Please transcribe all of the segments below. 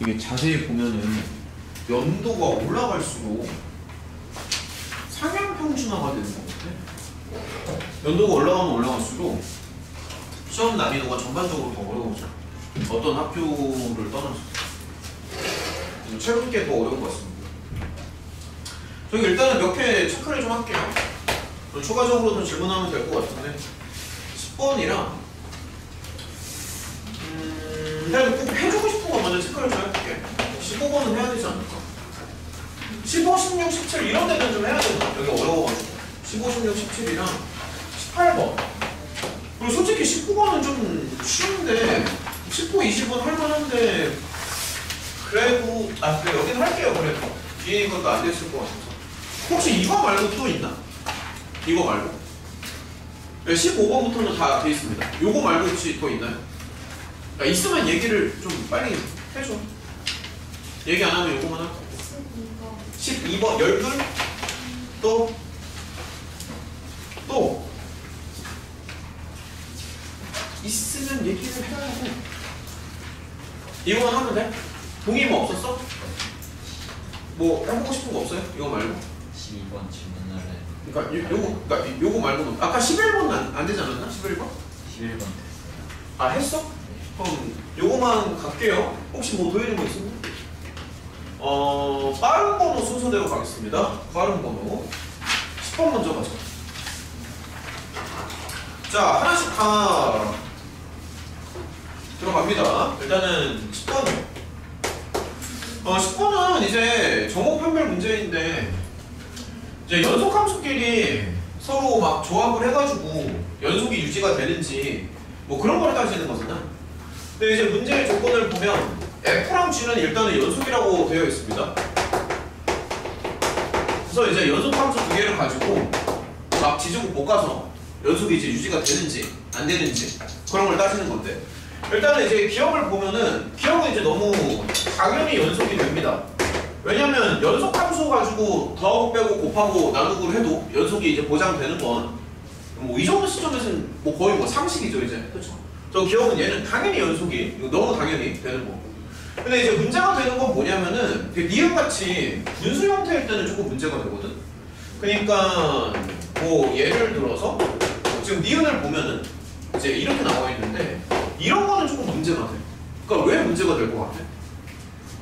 이게 자세히 보면은 연도가 올라갈수록 상향평준화가 되는 것 같아. 연도가 올라가면 올라갈수록 시험 난이도가 전반적으로 더 어려워져. 어떤 학교를 떠나서 최근 게 더 어려운 것 같습니다. 저기 일단은 몇 개 체크를 좀 할게요. 추가적으로도 질문하면 될 것 같은데 10번이랑 일단 꼭 해주고 싶은 거 먼저 체크를 좀 해볼게. 15번은 해야 되지 않을까? 15, 16, 17 이런 데는 좀 해야 되나? 여기 어려워가지고 15, 16, 17이랑 18번 그리고 솔직히 19번은 좀 쉬운데 19, 20은 할만한데 그래도 그래 여기는 할게요. 그래도 뒤에 이것도 안 됐을 것 같아서 혹시 이거 말고 또 있나? 이거 말고 15번부터는 다 돼 있습니다. 요거 말고 혹시 더 있나요? 있으면 얘기를 좀 빨리 해줘. 얘기 안 하면 요거만 할까? 12번 12? 또 있으면 얘기를 해야 하고 이거만 하면 돼? 동의 뭐 없었어? 뭐 해보고 싶은 거 없어요? 이거 말고 12번 질문을 그러니까 요거 말고는 아까 11번은 안 되지 않았나? 11번? 11번 아 했어? 그럼 요거만 갈게요. 혹시 뭐 더 있는 거 있었나? 빠른 번호 순서대로 가겠습니다. 빠른 번호 10번 먼저 가죠. 자 하나씩 다 들어갑니다. 일단은 10번은 10번은 이제 정옥편별 문제인데 이제 연속함수끼리 서로 막 조합을 해가지고 연속이 유지가 되는지 뭐 그런 걸 따지는 거잖아. 근데 이제 문제의 조건을 보면 F랑 G는 일단은 연속이라고 되어 있습니다. 그래서 이제 연속함수 두 개를 가지고 막 지지고 볶아서 연속이 이제 유지가 되는지 안 되는지 그런 걸 따지는 건데 일단은 이제 기억을 보면은 기억은 이제 너무 당연히 연속이 됩니다. 왜냐면 연속함수 가지고 더하고 빼고 곱하고 나누고를 해도 연속이 이제 보장되는 건 뭐 이 정도 시점에서는 뭐 거의 뭐 상식이죠 이제. 그렇죠? 저 기억은 얘는 당연히 연속이 너무 당연히 되는 거고. 근데 이제 문제가 되는 건 뭐냐면은 니은같이 분수 형태일 때는 조금 문제가 되거든. 그러니까 뭐 예를 들어서 지금 니은을 보면은 이제 이렇게 나와 있는데 이런 거는 조금 문제가 돼. 그러니까 왜 문제가 될 것 같아?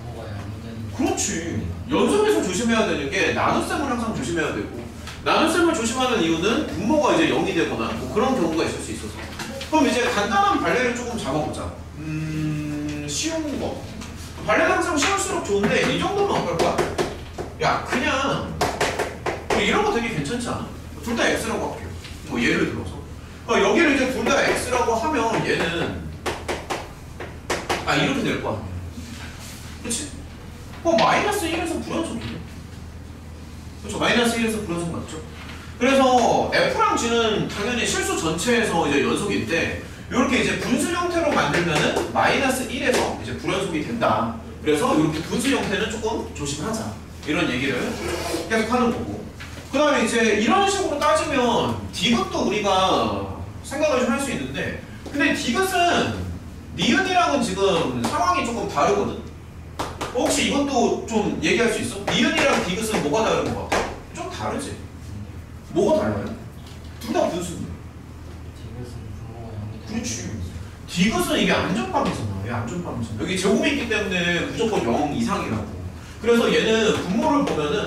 뭐가 양분되는 그렇지. 연속에서 조심해야 되는 게 나눗셈을 항상 조심해야 되고 나눗셈을 조심하는 이유는 분모가 이제 0이 되거나 뭐 그런 경우가 있을 수 있어서. 그럼 이제 간단한 발레를 조금 잡아보자. 쉬운 거. 발레는 항상 쉬울수록 좋은데 이 정도면 어떨까? 야 그냥 이런 거 되게 괜찮지 않아? 둘 다 x라고 할게요. 뭐 예를 들어서 여기를 이제 둘 다 x라고 하면 얘는 이렇게 될 거 아니야. 그치? 마이너스 1에서 불연속이네. 그렇죠? 마이너스 1에서 불연속 맞죠? 그래서 F랑 G는 당연히 실수 전체에서 이제 연속인데 이렇게 이제 분수 형태로 만들면은 마이너스 1에서 이제 불연속이 된다. 그래서 이렇게 분수 형태는 조금 조심하자. 이런 얘기를 계속 하는 거고. 그 다음에 이제 이런 식으로 따지면 디귿도 우리가 생각을 좀 할 수 있는데 근데 디귿은 니은이랑은 지금 상황이 조금 다르거든. 혹시 이것도 좀 얘기할 수 있어? 니은이랑 디귿은 뭐가 다른 것 같아? 좀 다르지? 뭐가 달라요? 둘 다 분수인데. 디귿은 분모가 0이 되는 그렇지. 디귿은 이게 안전빵이잖아. 얘 안전빵이잖아. 여기 제곱이 있기 때문에 무조건 0 이상이라고. 그래서 얘는 분모를 보면은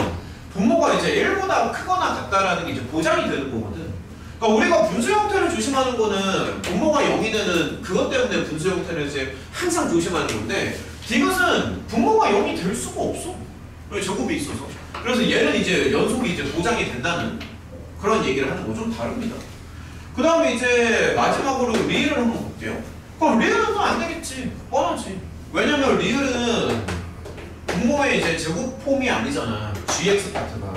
분모가 이제 1보다 크거나 같다라는 게 이제 보장이 되는 거거든. 그러니까 우리가 분수 형태를 조심하는 거는 분모가 0이 되는 그것 때문에 분수 형태를 이제 항상 조심하는 건데 디귿은 분모가 0이 될 수가 없어. 제곱이 있어서. 그래서 얘는 이제 연속이 이제 보장이 된다는 그런 얘기를 하는 거 좀 다릅니다. 그 다음에 이제 마지막으로 리을을 한번 볼게요. 그럼 리을은 또 안 되겠지. 뻔하지. 왜냐면 리을은 분모의 이제 제곱폼이 아니잖아. gx 파트가.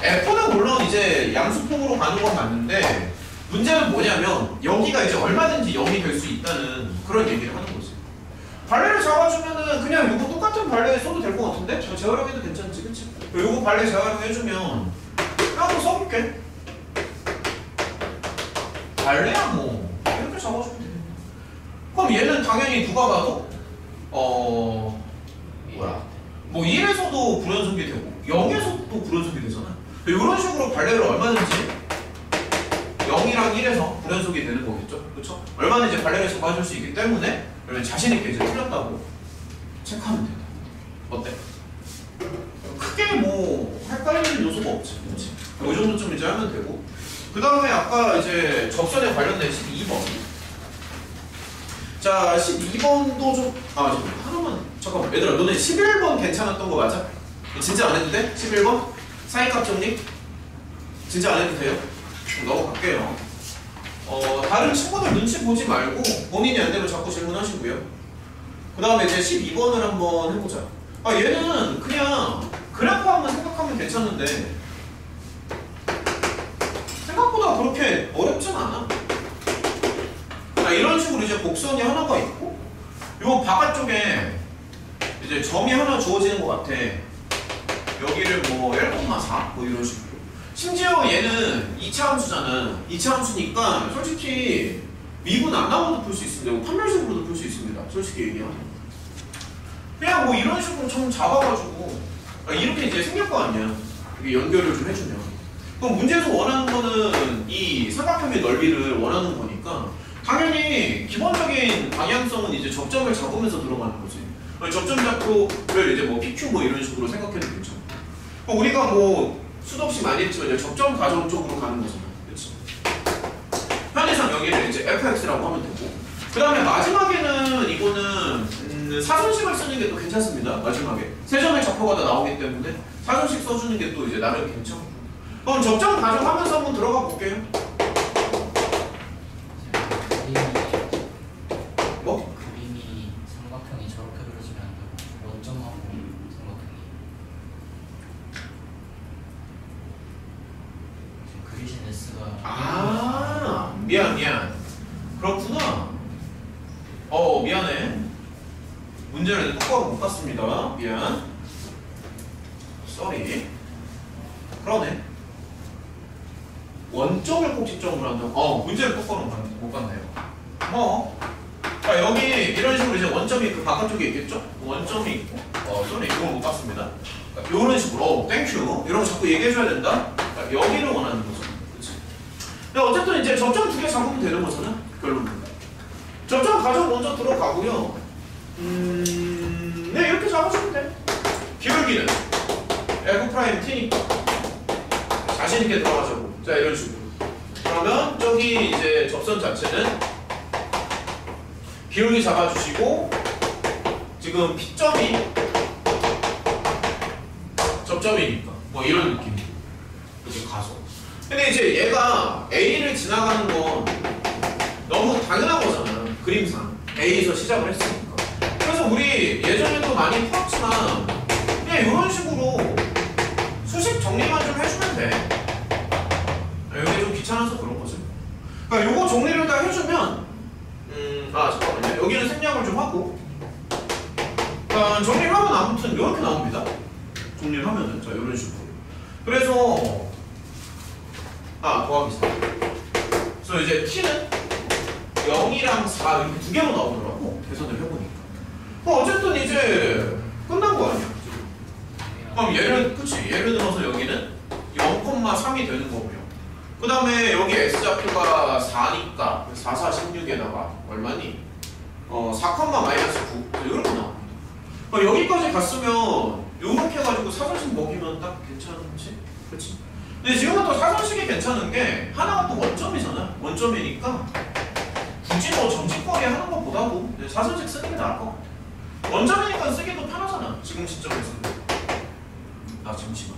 f는 물론 이제 양수폼으로 가는 건 맞는데 문제는 뭐냐면 여기가 이제 얼마든지 0이 될 수 있다는 그런 얘기를 하는 거지. 발레를 잡아주면은 그냥 이거 똑같은 발레 써도 될 것 같은데? 재활용해도 괜찮지, 그치? 이거 발레 재활용해주면 그냥 한번 써볼게. 발레야 뭐 이렇게 잡아주면 돼. 그럼 얘는 당연히 누가 봐도 이런 식으로 발레를 얼마든지 0이랑 1에서 불연속이 되는 거겠죠? 그렇죠? 얼마든지 발레를 잡아줄 수 있기 때문에 그러면 자신 있게 이제 틀렸다고 체크하면 된다. 어때? 크게 뭐 헷갈리는 요소가 없지. 그렇지? 이 정도쯤 이제 하면 되고. 그 다음에 아까 이제 접선에 관련된 12번. 자, 12번도 좀, 하나만, 잠깐만. 얘들아, 너네 11번 괜찮았던 거 맞아? 진짜 안 해도 돼? 11번? 사이값 정리? 진짜 안 해도 돼요? 넘어갈게요. 다른 친구들 눈치 보지 말고 본인이 안 되면 자꾸 질문하시고요. 그 다음에 이제 12번을 한번 해보자. 얘는 그냥 그래프 한번 생각하면 괜찮은데 생각보다 그렇게 어렵진 않아. 이런 식으로 이제 곡선이 하나가 있고 요 바깥쪽에 이제 점이 하나 주어지는 것 같아. 여기를 뭐 1,4 뭐 이런 식으로. 심지어 얘는 2차 함수잖아. 2차 함수니까 솔직히 미분 안 나와도 풀 수 있습니다. 판별식으로도 풀 수 있습니다. 솔직히 얘기하면. 그냥 뭐 이런 식으로 좀 잡아가지고 이렇게 이제 생길 거 아니야. 이게 연결을 좀 해주면. 그럼 문제에서 원하는 거는 이 삼각형의 넓이를 원하는 거니까 당연히 기본적인 방향성은 이제 접점을 잡으면서 들어가는 거지. 접점 잡고를 이제 뭐 PQ 뭐 이런 식으로 생각해도 괜찮아. 우리가 뭐 수도 없이 많이 했지만 이제 접점 가정 쪽으로 가는 거잖아. 그렇지? 편의상 여기를 이제 fx라고 하면 되고. 그 다음에 마지막에는 이거는 사선식을 쓰는 게 또 괜찮습니다. 마지막에 세 점의 좌표가 다 나오기 때문에 사선식 써주는 게 또 이제 나름 괜찮고. 그럼 접점 가정하면서 한번 들어가 볼게요. 뭐? 그림이 삼각형이 저렇게 그려지면 안 되고 원점하고 삼각형이 지금 그리신 S가 미안 그렇구나. 미안해. 문제를 똑바로 못 봤습니다. 미안. 쏘리. 그러네. 원점을 꼭지점으로 한다고? 문제를 똑바로 못 봤네요. 여기 이런 식으로 이제 원점이 그 바깥쪽에 있겠죠? 원점이 있고, 쏘리 이걸 못 봤습니다. 이런 식으로, 땡큐. 이런 거 자꾸 얘기해줘야 된다? 여기를 원하는 거죠. 그치? 근데 어쨌든 이제 접점 2개 잡으면 되는 거잖아. 결론은. 접점 가정 먼저 들어가고요. 네, 이렇게 잡아주면 돼. 기울기는 F'T니까 자신있게 들어가자고. 자, 이런 식으로. 그러면 저기 이제 접선 자체는 기울기 잡아주시고 지금 P점이 접점이니까 뭐 이런 느낌. 이렇게 가서. 근데 이제 얘가 A를 지나가는 건 너무 당연한 거잖아. 그림상. A에서 시작을 했으니까. 그래서 우리 예전에도 많이 풀었지만 그냥 이런 식으로 수식 정리만 좀 해주면 돼. 여기 좀 귀찮아서 그런 거지. 그러니까 요거 정리를 다 해주면 잠깐만요. 여기는 생략을 좀 하고 정리를 하면 아무튼 이렇게 나옵니다. 정리를 하면은 자 이런 식으로. 그래서 더하기 4. 그래서 이제 t는 0이랑 4 이렇게 두 개로 나오더라고. 계산을 해보니까. 어쨌든 이제 끝난 거 아니야. 그럼 예를 들어서 여기는 0,3이 되는 거고요. 그 다음에 여기 X좌표가 4니까 4, 4, 16에다가 얼마니? 4,-9 이렇게 나옵니다. 여기까지 갔으면 요렇게 해가지고 사선식 먹이면 딱 괜찮지? 그렇지? 근데 지금부터 사선식이 괜찮은 게 하나가 또 원점이잖아. 원점이니까 굳이 뭐 점집거리 하는 것보다도 사선식 쓰는 게 나을 것 같아. 원점이니까 쓰기도 편하잖아. 지금 시점에서는. 잠시만.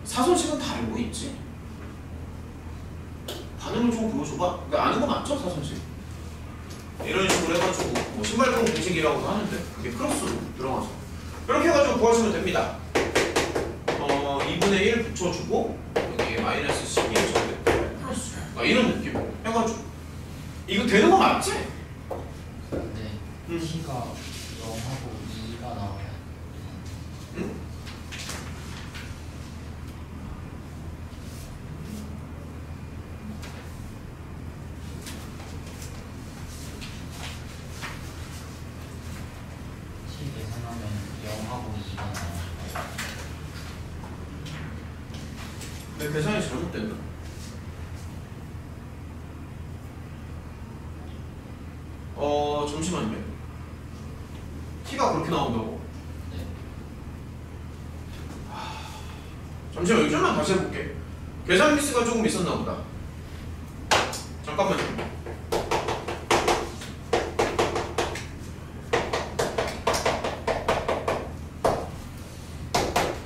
사선식은 다 알고 있지? 반응을 좀 보여줘봐. 그러니까 아는 거 맞죠? 사선식. 이런 식으로 해가지고 뭐 신발끈 공식이라고도 하는데 그게 크로스로 들어가서 이렇게 해가지고 구하시면 됩니다. 2분의 1 붙여주고 여기에 마이너스 12 적용돼 플러스 이런 느낌 해가지고 이거 되는 거 맞지? 근데 t가 0하고 2가 나와요. 응? t 계산하면 0하고 2가 나와요. 내 계산이 잘못됐나? 잠시만요. t가 그렇게 나온다고? 네. 잠시만, 여기 좀만 다시 해볼게. 계산 미스가 조금 있었나 보다. 잠깐만요.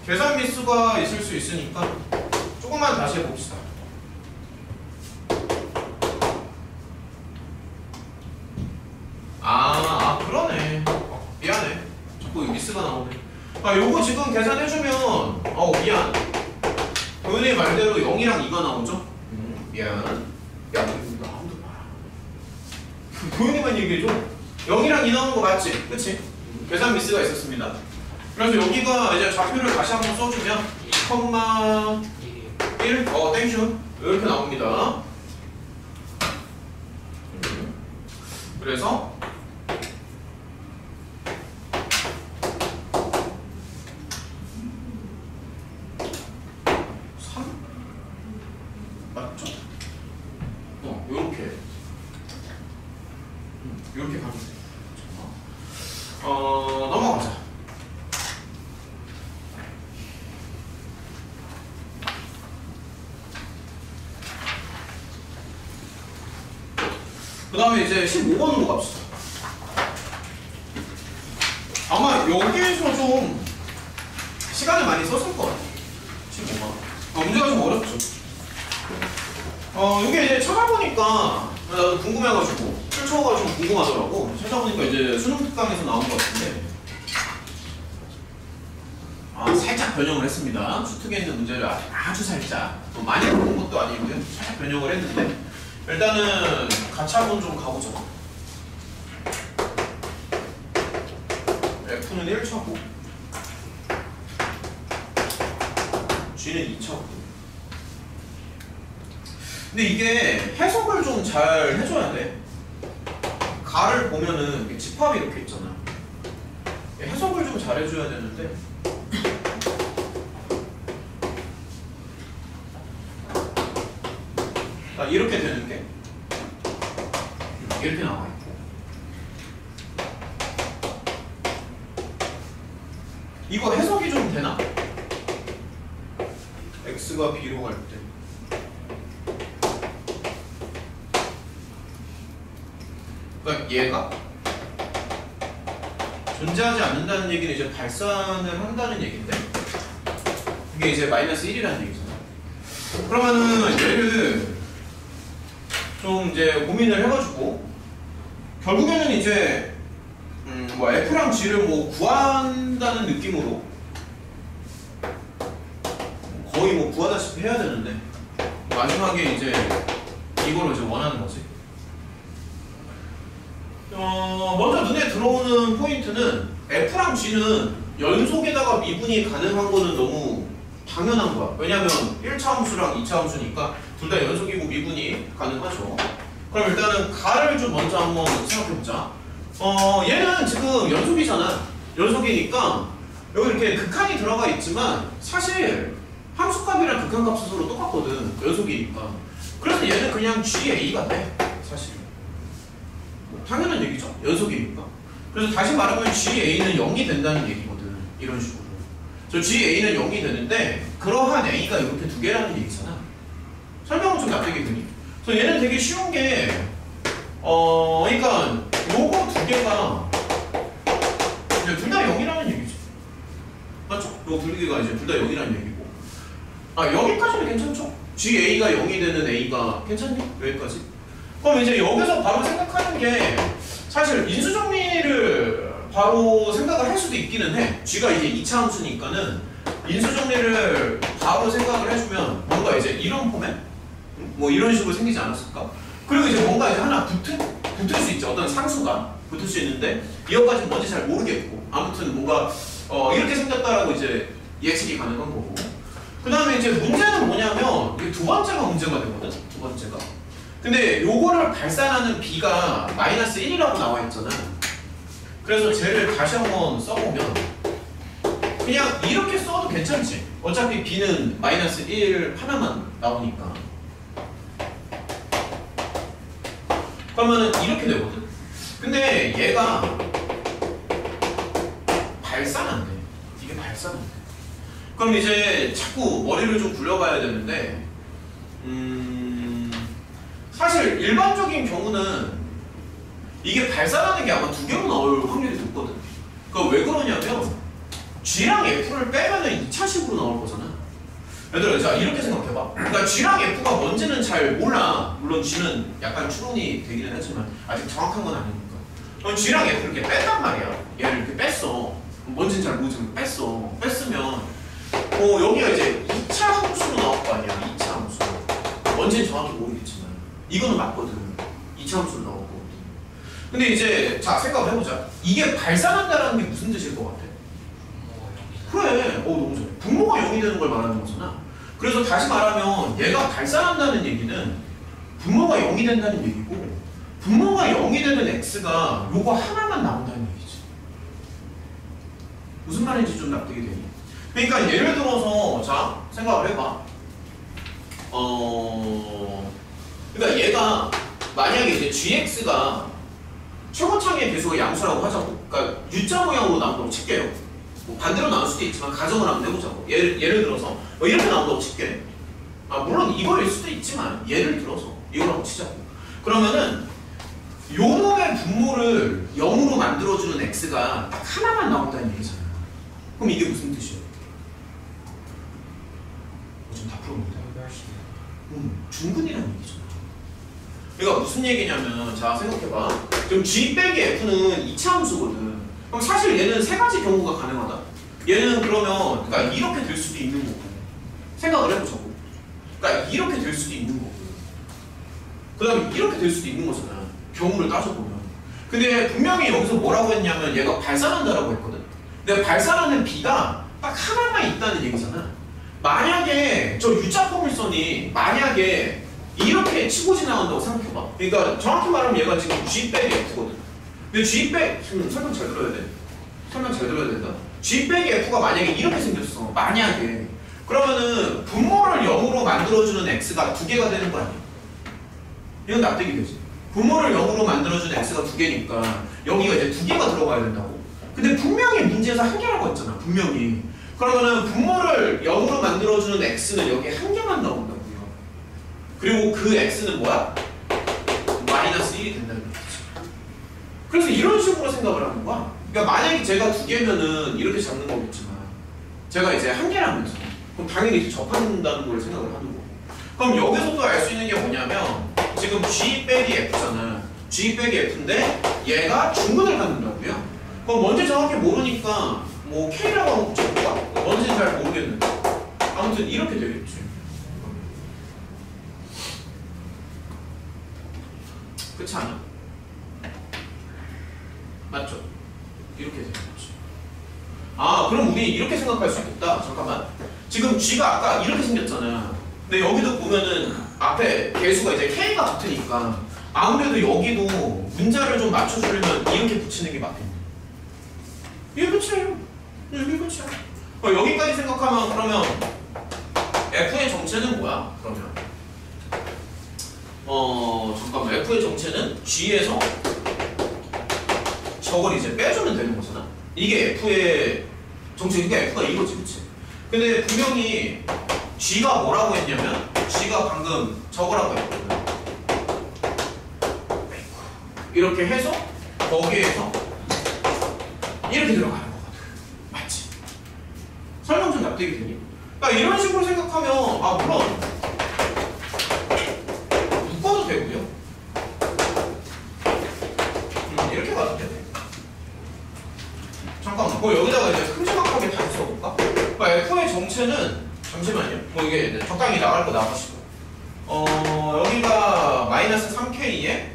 계산 미스가 있을 수 있으니까 조금만 다시 해봅시다. 그러네. 미안해. 자꾸 미스가 나오네. 요거 지금 계산해주면 미안. 도윤이 말대로 0이랑 2가 나오죠? 미안. 야, 너 아무도 봐라. 도윤이만 얘기해줘. 0이랑 2 나오는 거 맞지? 그치? 계산 미스가 있었습니다. 그래서 여기가 이제 좌표를 다시 한번 써주면 2,1 땡큐 이렇게 나옵니다. 그래서 3 맞죠? 요렇게 가면 돼. 넘어가자. 그 다음에 이제 15번으로 갑시다. 아마 여기에서 좀 시간을 많이 썼을 것 같아요. 15번. 문제가 좀 어렵죠. 이게 이제 찾아보니까 궁금해가지고 출처가 좀 궁금하더라고. 찾아보니까 이제 수능 특강에서 나온 것 같은데 살짝 변형을 했습니다. 수특에 있는 문제를 아주 살짝 많이 본 것도 아니고요. 살짝 변형을 했는데 일단은 가차본 좀 가보죠. F는 1차고 G는 2차고. 근데 이게 해석을 좀 잘 해줘야 돼. 가를 보면은 집합이 이렇게 있잖아. 해석을 좀 잘 해줘야 되는데 이렇게 되는 게 이렇게 나와 있고, 이거 해석이 좀 되나? x가 b로 갈 때 그러니까 얘가 존재하지 않는다는 얘기는 이제 발산을 한다는 얘기인데 이게 이제 마이너스 1이라는 얘기잖아. 그러면은 얘를 좀 이제 고민을 해가지고 결국에는 이제 F랑 G를 구한다는 느낌으로 거의 구하다시피 해야 되는데 마지막에 이제 이거를 이제 원하는 거지. 먼저 눈에 들어오는 포인트는 F랑 G는 연속에다가 미분이 가능한 거는 너무 당연한 거야. 왜냐면 1차 함수랑 2차 함수니까 둘 다 연속이고 미분이 가능하죠. 그럼 일단은 가를 좀 먼저 한번 생각해보자. 얘는 지금 연속이잖아. 연속이니까 여기 이렇게 극한이 들어가 있지만 사실 함수값이랑 극한값 스스로 똑같거든. 연속이니까. 그래서 얘는 그냥 GA가 돼. 사실 당연한 얘기죠. 연속이니까. 그래서 다시 말하면 GA는 0이 된다는 얘기거든. 이런 식으로. 저 GA는 0이 되는데 그러한 A가 이렇게 두 개라는 얘기잖아. 설명은 좀 납득이 되니? 그래서 얘는 되게 쉬운 게 그러니까 요거 두 개가 이제 둘 다 0이라는 얘기지. 맞죠? 요 두 개가 이제 둘 다 0이라는 얘기고. 여기까지는 괜찮죠? GA가 0이 되는 A가 괜찮니? 여기까지? 그럼 이제 여기서 바로 생각하는 게 사실 인수정리를 바로 생각을 할 수도 있기는 해. G가 이제 2차 함수니까는 인수정리를 바로 생각을 해주면 뭔가 이제 이런 포맷? 이런 식으로 생기지 않았을까? 그리고 이제 뭔가 이제 하나 붙을 수 있죠. 어떤 상수가 붙을 수 있는데 이것까지는 뭔지 잘 모르겠고 아무튼 뭔가 이렇게 생겼다라고 이제 예측이 가능한 거고. 그 다음에 이제 문제는 뭐냐면 이게 두 번째가 문제가 되거든. 두 번째가. 근데 요거를 발산하는 B가 마이너스 1이라고 나와 있잖아. 그래서 쟤를 다시 한번 써보면 그냥 이렇게 써도 괜찮지. 어차피 b는 마이너스 1 하나만 나오니까. 그러면은 이렇게 되거든. 근데 얘가 발산한대. 이게 발산한대. 그럼 이제 자꾸 머리를 좀 굴려봐야 되는데 사실 일반적인 경우는 이게 발산하는 게 아마 두 개로 나올 확률이 높거든. 그러니까 왜 그러냐면 G랑 F를 빼면은 2차식으로 나올 거잖아. 얘들아, 자 이렇게 생각해봐. 그러니까 G랑 F가 뭔지는 잘 몰라. 물론 G는 약간 추론이 되기는 하지만 아직 정확한 건 아니니까. 그럼 G랑 F를 이렇게 뺐단 말이야. 얘를 이렇게 뺐어. 뭔지는 잘 모르지만 뺐어. 뺐으면 여기가 이제 2차 함수로 나올 거 아니야. 2차 함수. 뭔지는 정확히 모르겠지만 이거는 맞거든. 2차 함수로 나올 거거든. 근데 이제 자 생각을 해보자. 이게 발산한다라는 게 무슨 뜻일 것 같아? 그래. 너무 좋아. 분모가 0이 되는 걸 말하는 거잖아. 그래서 다시 말하면 얘가 발산한다는 얘기는 분모가 0이 된다는 얘기고 분모가 0이 되는 x가 요거 하나만 나온다는 얘기지. 무슨 말인지 좀 납득이 되니? 그러니까 예를 들어서 자 생각을 해봐. 그러니까 얘가 만약에 이제 gx가 최고창의 계수가 양수라고 하자고. 그러니까 U자 모양으로 나온다고 칠게요. 뭐 반대로 나올 수도 있지만 가정을 한번 해보자고. 예를 들어서 이렇게 나온다고 칠게. 물론 이거일 수도 있지만 예를 들어서 이거라고 치자고. 그러면은 요 놈의 분모를 0으로 만들어주는 x가 딱 하나만 나온다는 얘기잖아. 그럼 이게 무슨 뜻이야? 좀 다 풀어봅니다. 중근이라는 얘기잖아. 그러니까 무슨 얘기냐면 자 생각해봐. 지금 g 빼기 f는 2차 함수거든. 그럼 사실 얘는 세 가지 경우가 가능하다. 얘는 그러면 그러니까 이렇게 될 수도 있는 거고. 생각을 해보자고. 그러니까 이렇게 될 수도 있는 거고. 그 다음에 이렇게 될 수도 있는 거잖아. 경우를 따져보면. 근데 분명히 여기서 뭐라고 했냐면 얘가 발산한다라고 했거든. 근데 발산하는 b가 딱 하나만 있다는 얘기잖아. 만약에 저 U자 포물선이 만약에 이렇게 치고 지나간다고 생각해봐. 그러니까 정확히 말하면 얘가 지금 G 빼기 F거든. 근데 G 빼기 설명 잘 들어야 돼. 설명 잘 들어야 된다. G 빼기 F가 만약에 이렇게 생겼어. 만약에 그러면은 분모를 0으로 만들어주는 X가 두 개가 되는 거 아니야? 이건 납득이 되지. 분모를 0으로 만들어주는 X가 두 개니까 여기가 이제 두 개가 들어가야 된다고. 근데 분명히 문제에서 한 개라고 했잖아. 분명히. 그러면은 분모를 0으로 만들어주는 X는 여기 한 개만 나온다고요. 그리고 그 X는 뭐야? 마이너스 1이 된다는 거지. 그래서 이런 식으로 생각을 하는 거야. 그러니까 만약에 제가 두 개면은 이렇게 잡는 거겠지만 제가 이제 한 개라면서 그럼 당연히 이제 접한다는 걸 생각을 하는 거고. 그럼 여기서도 알 수 있는 게 뭐냐면 지금 G 빼기 F잖아. G 빼기 F인데 얘가 중근을 갖는다고요. 그럼 뭔지 정확히 모르니까 뭐 K라고 하면 붙여볼까? 뭔지는 잘 모르겠는데 아무튼 이렇게 되겠지. 그렇지 않아? 맞죠? 이렇게 되는 거지. 그럼 우리 이렇게 생각할 수 있겠다. 잠깐만. 지금 G가 아까 이렇게 생겼잖아. 근데 여기도 보면은 앞에 개수가 이제 K가 붙으니까 아무래도 여기도 문자를 좀 맞춰주려면 이렇게 붙이는 게 맞겠네. 이게 끝이에요. 이게 끝이야. 여기까지 생각하면 그러면 F의 정체는 뭐야? 그러면 잠깐만. F의 정체는 G에서 저걸 이제 빼주면 되는 거잖아. 이게 F의 정체니까 F가 이거지, 그치? 근데 분명히 G가 뭐라고 했냐면 G가 방금 저거라고 했거든. 이렇게 해서 거기에서 이렇게 들어가는 거거든. 맞지? 설명 좀 납득이 되니? 그러니까 이런 식으로 생각하면 물론 묶어도 되고요. 이렇게 가도 되네. 잠깐만. 여기다가 이제 큼지막하게 다시 써볼까? 그러니까 F의 정체는 잠시만요. 이게 적당히 나갈 거 나가시고. 여기가 마이너스 3K에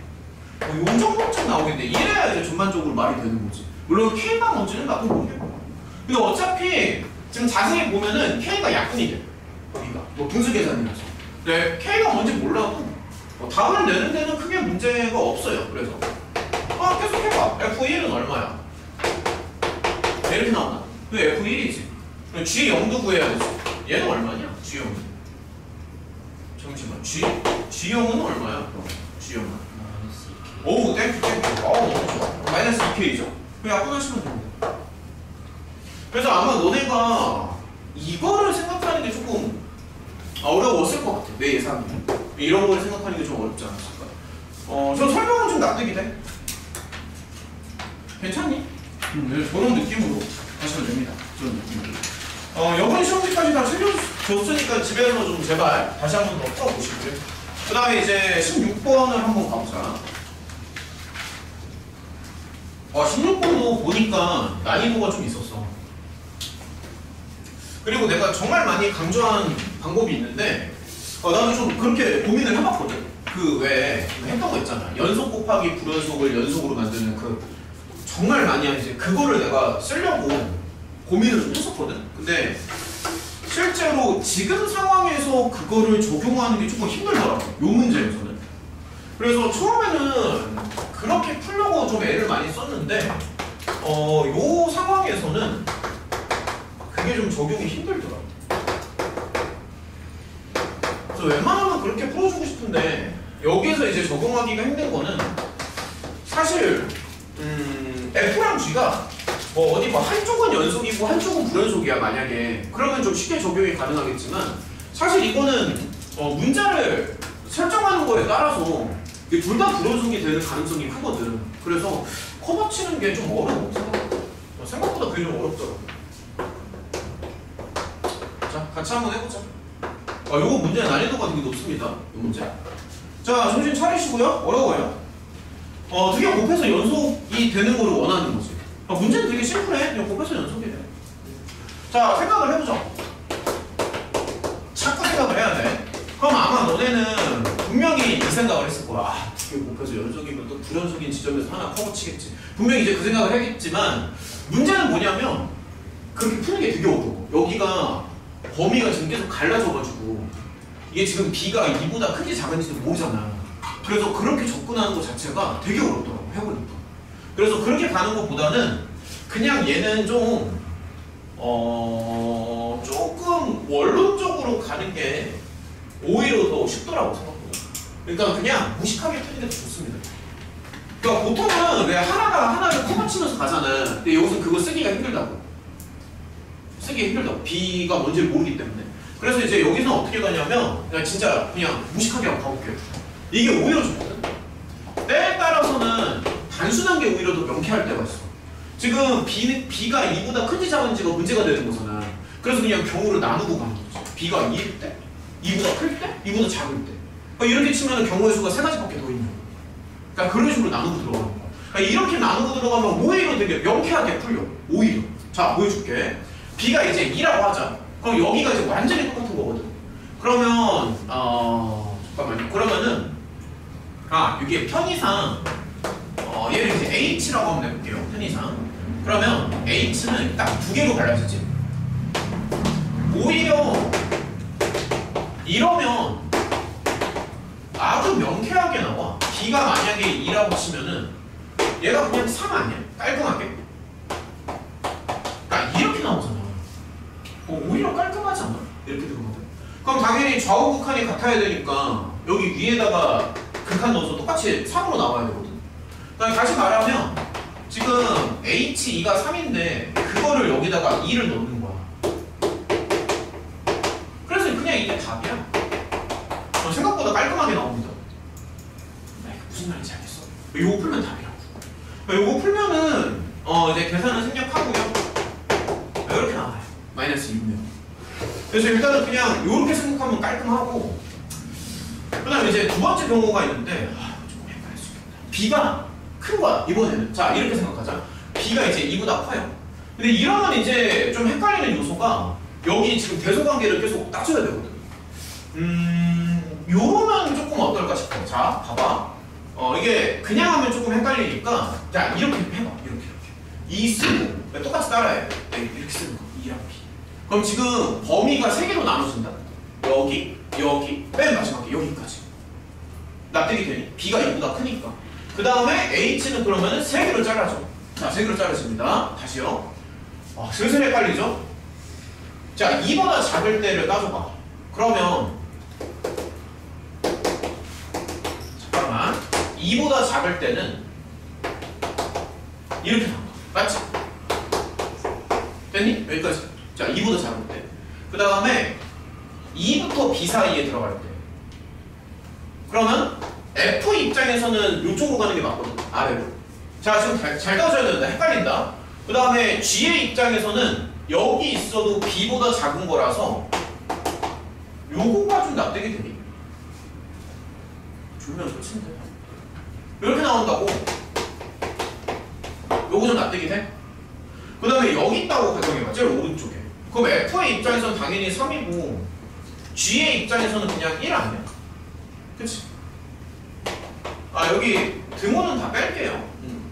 요 정도쯤 나오겠네. 이래야 이제 전반적으로 말이 되는 거지. 물론 K가 뭔지는 나도 모르겠고. 근데 어차피 지금 자세히 보면은 K가 약분이 돼. 여기가 뭐 분수 계산이라서. 네, K가 뭔지 몰라도 답을 내는 데는 크게 문제가 없어요. 그래서 계속 해봐. F1은 얼마야? 이렇게 나오나? 왜 F1이지? 그럼 G0도 구해야 되지. 얘는 얼마냐? G0은. 잠시만. G0은 얼마야? G0은. 오, 땡큐. 너무 좋아. 마이너스 2K죠? 그냥 약분하시면 됩니다. 그래서 아마 너네가 이거를 생각하는 게 조금 어려웠을 것 같아. 내 예상이. 이런 걸 생각하는 게 좀 어렵지 않았을까? 저 설명은 좀 납득이 돼. 괜찮니? 저런 느낌으로 하시면 됩니다. 저런 느낌으로. 이번 시험지까지 다 챙겨줬으니까 집에서 좀 제발 다시 한번 더 풀어보시고요. 그 다음에 이제 16번을 한번 가보자. 16번도 보니까 난이도가 좀 있었어. 그리고 내가 정말 많이 강조한 방법이 있는데 나도 좀 그렇게 고민을 해봤거든. 그 왜 했던 거 있잖아. 연속 곱하기 불연속을 연속으로 만드는 그 정말 많이 이제 그거를 내가 쓰려고 고민을 좀 했었거든. 근데 실제로 지금 상황에서 그거를 적용하는 게 조금 힘들더라고. 요 문제에서는. 그래서 처음에는 그렇게 풀려고 좀 애를 많이 썼는데 요 상황에서는 그게 좀 적용이 힘들더라고. 그래서 웬만하면 그렇게 풀어주고 싶은데 여기에서 이제 적용하기가 힘든 거는 사실 F랑 G가 어디 한쪽은 연속이고 한쪽은 불연속이야 만약에. 그러면 좀 쉽게 적용이 가능하겠지만 사실 이거는 문자를 설정하는 거에 따라서 둘 다 불연속이 되는 가능성이 크거든. 그래서 커버 치는 게 좀 어려워. 생각보다 그게 좀 어렵더라고. 자, 같이 한번 해보자. 요거 문제 난이도가 되게 높습니다. 요 문제. 자, 정신 차리시고요. 어려워요. 두 개 곱해서 연속이 되는 걸 원하는 거지. 문제는 되게 심플해. 그냥 곱해서 연속이 돼. 자, 생각을 해보자. 자꾸 생각을 해야 돼. 그럼 아마 너네는 분명히 이 생각을 했을 거야. 두 개 곱해서 연속이면 또 불연속인 지점에서 하나 커버 치겠지. 분명히 이제 그 생각을 하겠지만 문제는 뭐냐면 그렇게 푸는 게 되게 어려워. 여기가 범위가 지금 계속 갈라져가지고 이게 지금 B가 2보다 큰지 작은지도 모르잖아. 그래서 그렇게 접근하는 것 자체가 되게 어렵더라고. 해보니까. 그래서 그렇게 가는 것보다는 그냥 얘는 좀 조금 원론적으로 가는 게 오히려 더 쉽더라고 생각보다. 그러니까 그냥 무식하게 푸는 게 더 좋습니다. 그러니까 보통은 왜 하나가 하나를 커버치면서 가잖아. 근데 여기서 그거 쓰기가 힘들다고. B가 뭔지를 모르기 때문에. 그래서 이제 여기서는 어떻게 가냐면 그냥 진짜 그냥 무식하게 한번 가볼게요. 이게 오히려 좋거든. 때에 따라서는 단순한 게 오히려 더 명쾌할 때가 있어. 지금 B가 2보다 큰지 작은지가 문제가 되는 거잖아. 그래서 그냥 경우를 나누고 가는 거지. B가 2일 때, 2보다 클 때, 2보다 작을 때. 그러니까 이렇게 치면 경우의 수가 3가지밖에 더 있는 거야. 그러니까 그런 식으로 나누고 들어가는 거야. 그러니까 이렇게 나누고 들어가면 오히려 되게 명쾌하게 풀려. 오히려. 자, 보여줄게. B가 이제 2라고 하자. 그럼 여기가 이제 완전히 똑같은 거거든. 그러면 잠깐만요. 그러면은 이게 편의상 얘를 이제 H라고 한번 해볼게요. 편의상. 그러면 H는 딱 두 개로 갈라지지. 오히려 이러면 아주 명쾌하게 나와. B가 만약에 2라고 치면은 얘가 그냥 3 아니야? 깔끔하게. 그러니까 이렇게 나오잖아. 오히려 깔끔하지 않아? 이렇게 들어가면. 그럼 당연히 좌우 극한이 같아야 되니까 여기 위에다가 극한 넣어서 똑같이 3으로 나와야 되거든. 그러니까 다시 말하면 지금 H2가 3인데 그거를 여기다가 2를 넣는 거야. 그래서 그냥 이게 답이야. 생각보다 깔끔하게 나옵니다. 무슨 말인지 알겠어? 요거 풀면 답이라고. 요거 풀면은 이제 계산은 생략하고요. 이렇게 나와요. 마이너스 2면. 그래서 일단은 그냥 이렇게 생각하면 깔끔하고, 그 다음에 이제 두 번째 경우가 있는데 조금 헷갈릴 수 있겠다. B가 큰 거야 이번에는. 자, 이렇게 생각하자. B가 이제 2보다 커요. 근데 이러면 이제 좀 헷갈리는 요소가 여기 지금 대소관계를 계속 따져야 되거든. 요러면 조금 어떨까 싶어. 자, 봐봐. 이게 그냥 하면 조금 헷갈리니까 자, 이렇게 해봐. 이렇게 2 쓰고 똑같이 따라해. 이렇게 쓰는 거. 2랑 B. 그럼 지금 범위가 3개로 나눠진다. 여기, 맨 마지막에 여기까지. 납득이 되니? B가 2보다 크니까. 그 다음에 H는 그러면은 3개로 잘라줘. 자, 3개로 잘라집니다. 다시요. 슬슬 헷갈리죠? 자, 2보다 작을 때를 따져봐. 그러면 잠깐만 2보다 작을 때는 이렇게 나온다. 맞지? 됐니? 여기까지. 자, 2보다 작을 때. 그 다음에 2부터 B 사이에 들어갈 때. 그러면 F 입장에서는 이쪽으로 가는 게 맞거든. 아래로. 자, 지금 잘 따져야 되는데 헷갈린다. 그 다음에 G의 입장에서는 여기 있어도 B보다 작은 거라서 요거가 좀 납득이 되니? 줄면 끝인데. 이렇게 나온다고. 요거 좀 납득이 돼? 그 다음에 여기 있다고 가정해봐. 제일 오른쪽에. 그럼 F의 입장에서는 당연히 3이고 G의 입장에서는 그냥 1 아니야? 그치? 아, 여기 등호는 다 뺄게요.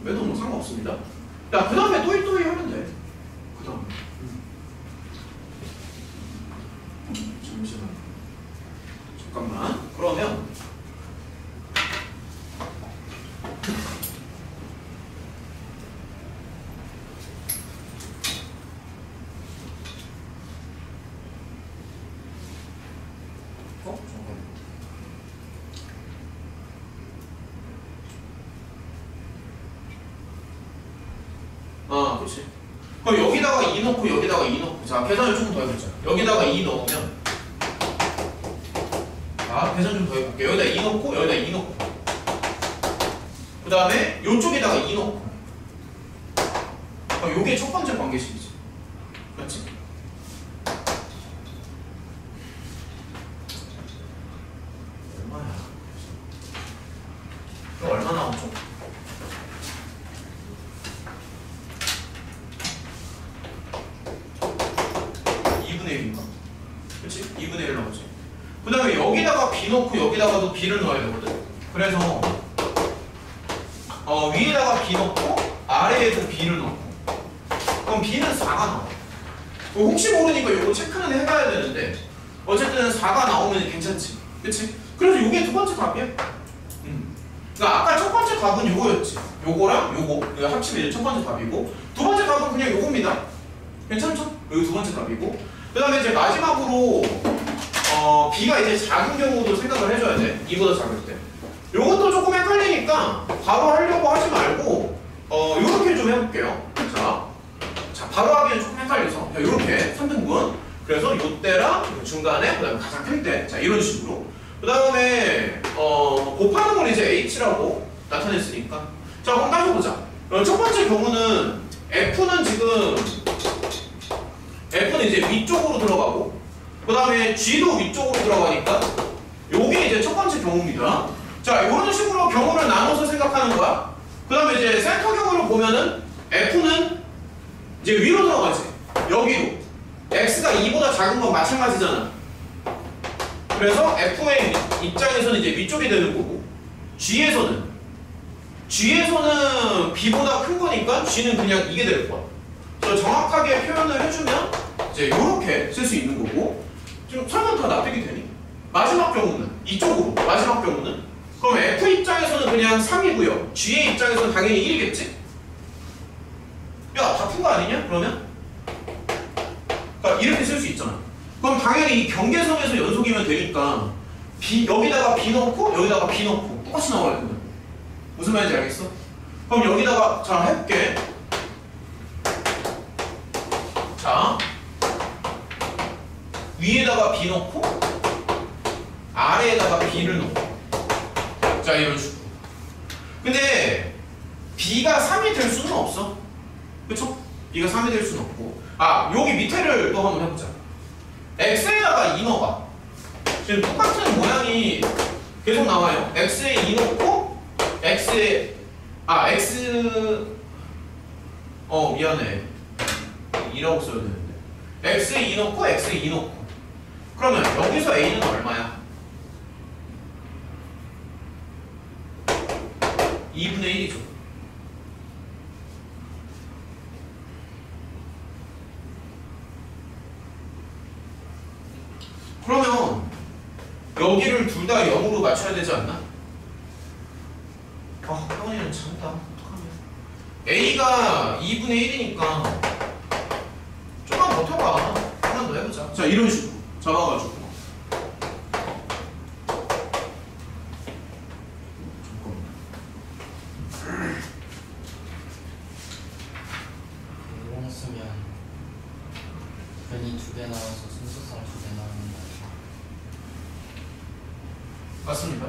왜도 뭐 상관없습니다. 야, 그 다음에 또이또이 하면 돼. 그 다음에. 잠시만. 잠깐만. 그러면 잠깐만. 아, 그치. 그럼 여기다가 2 넣고 여기다가 2 넣고. 자, 계산을 조금 더 해보자. 여기다가 2 넣으면 자, 계산 좀 더 해볼게요. 여기다 2 넣고 여기다 2 넣고 그 다음에 요쪽에다가 2 넣고. 그럼 요게 첫 번째 관계식이지. 맞지? 얼마야? 이거 얼마 나오죠? 그치? 2분의 1 나오지. 그 다음에 여기다가 B 넣고 여기다가도 B를 넣어야 되거든. 그래서 위에다가 B 넣고 아래에도 B를 넣고. 그럼 B는 4가 나와. 혹시 모르니까 이거 체크는 해봐야 되는데 어쨌든 4가 나오면 괜찮지. 그치? 그래서 이게 두 번째 답이야. 그러니까 아까 첫 번째 답은 요거였지. 요거랑 요거 이거 합치면 이제 첫 번째 답이고 두 번째 답은 그냥 요겁니다. 괜찮죠? 여기 두 번째 답이고 그 다음에 이제 마지막으로 B가 이제 작은 경우도 생각을 해줘야 돼. 2보다 작을 때. 요것도 조금 헷갈리니까 바로 하려고 하지 말고 요렇게 좀 해볼게요. 자 바로 하기엔 조금 헷갈려서 요렇게 3등분. 그래서 요때랑 중간에 그 다음에 가장 클 때. 자 이런 식으로. 그 다음에 곱하는 걸 이제 H라고 나타냈으니까. 자 그럼 따져보자. 첫 번째 경우는 F는 지금 F는 이제 위쪽으로 들어가고 그 다음에 G도 위쪽으로 들어가니까 요게 이제 첫 번째 경우입니다. 자 이런 식으로 경우를 나눠서 생각하는 거야. 그 다음에 이제 센터 경우를 보면은 F는 이제 위로 들어가지. 여기로 X가 2보다 작은 건 마찬가지잖아. 그래서 F의 입장에서는 이제 위쪽이 되는 거고 G에서는 B보다 큰 거니까 G는 그냥 이게 될 거야. 그래서 정확하게 표현을 해주면 이제 이렇게 쓸 수 있는 거고. 지금 설명 다 납득이 되니? 마지막 경우는 이쪽으로 마지막 경우는 그럼 F 입장에서는 그냥 3이고요 G의 입장에서는 당연히 1이겠지? 야 다 푼 거 아니냐? 그러면? 그러니까 이렇게 쓸 수 있잖아. 그럼 당연히 이 경계선에서 연속이면 되니까 여기다가 B 넣고 여기다가 B 넣고 똑같이 나와야 되는 거야. 무슨 말인지 알겠어? 그럼 여기다가 자 해볼게. 자 위에다가 B 넣고 아래에다가 B를 넣고 자 이런 식으로. 근데 B가 3이 될 수는 없어. 그쵸? B가 3이 될 수는 없고 여기 밑에를 또 한번 해보자. X에다가 2 넣어봐. 지금 똑같은 모양이 계속 나와요. X에 2 넣고 X에 X 미안해 2라고 써야 되는데 X에 2 넣고 X에 2 넣고 그러면 여기서 A는 얼마야? 2분의 1이죠. 그러면 여기를 둘 다 0으로 맞춰야 되지 않나? 학원이는 참다. 어떡하냐. A가 2분의 1이니까 좀만 버텨봐. 한 번 더 해보자. 맞아? 자 이런 식으로 잡아가지고 이공 쓰면 변이 2개 나와서 순서상 2개 나오는 거죠. 맞습니다.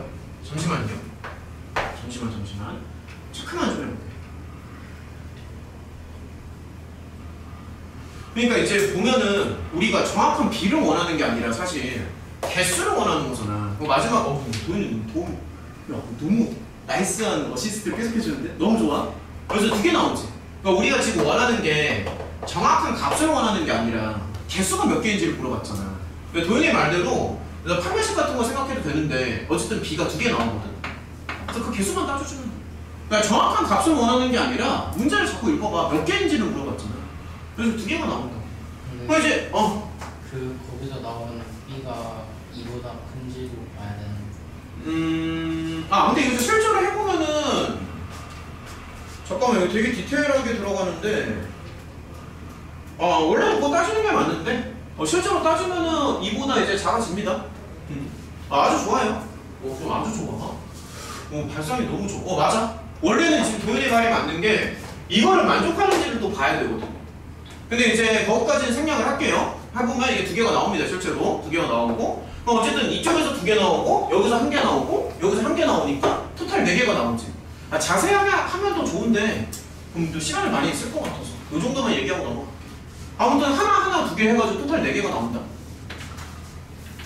잠시만요. 잠시만. 체크만 좀 해볼게요. 그러니까 이제 보면은 우리가 정확한 비를 원하는 게 아니라 사실 개수를 원하는 거잖아. 마지막 도현이 너무 나이스한 어시스트를 계속 해주는데 너무 좋아. 그래서 2개 나오지. 그러니까 우리가 지금 원하는 게 정확한 값을 원하는 게 아니라 개수가 몇 개인지를 물어봤잖아. 그러니까 도현이 말대로 판매식 같은 거 생각해도 되는데 어쨌든 B가 2개 나오거든. 그래서 그 개수만 따져주면 돼. 그러니까 정확한 값을 원하는 게 아니라 문제를 자꾸 읽어봐. 몇 개인지를 물어봤잖아. 그래서 2개가 나온다. 그럼 이제 거기서 나오는 B가 2보다 큰지도 봐야 되는. 근데 이거 실제로 해보면은 잠깐만 이거 되게 디테일하게 들어가는데 원래 그거 따지는 게 맞는데 실제로 따지면은 2보다 이제 작아집니다. 아주 좋아요. 그럼 아주 좋아. 발상이 너무 좋아. 맞아. 원래는 지금 도현이 말이 맞는 게 이거를 만족하는지를 또 봐야 되거든. 근데 이제 거기까지는 생략을 할게요. 해보면 이게 2개가 나옵니다. 실제로 2개가 나오고 그럼 어쨌든 이쪽에서 2개 나오고 여기서 1개 나오고 여기서 1개 나오니까 토탈 4개가 나오지. 자세하게 하면 더 좋은데 그럼 또 시간을 많이 쓸 것 같아서 이 정도만 얘기하고 넘어갈게. 아무튼 하나 2개 해가지고 토탈 4개가 나온다.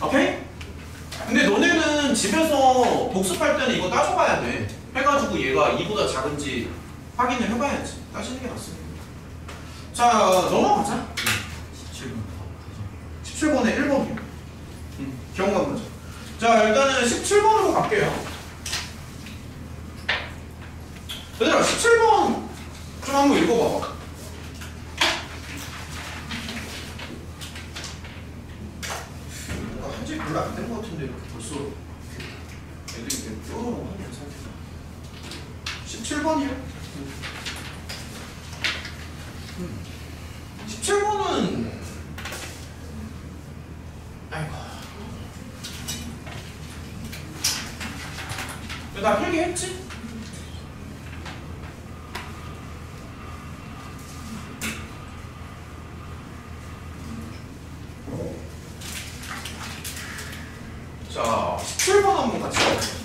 오케이? 근데 너네는 집에서 복습할 때는 이거 따져봐야 돼. 해가지고 얘가 2보다 작은지 확인을 해봐야지. 따지는 게 낫습니다. 자 넘어가자. 17번에 1번이요. 경우가 문제. 자 일단은 17번으로 갈게요. 얘들아 17번 좀 한번 읽어봐봐. 뭔가 한지 별로 안 된 것 같은데 이렇게 벌써 애들이 이렇게 뼈로 하는 상태다. 17번이요? 17번은 아이고 나 필기했지? 자 17번 한번 같이 가볼게요.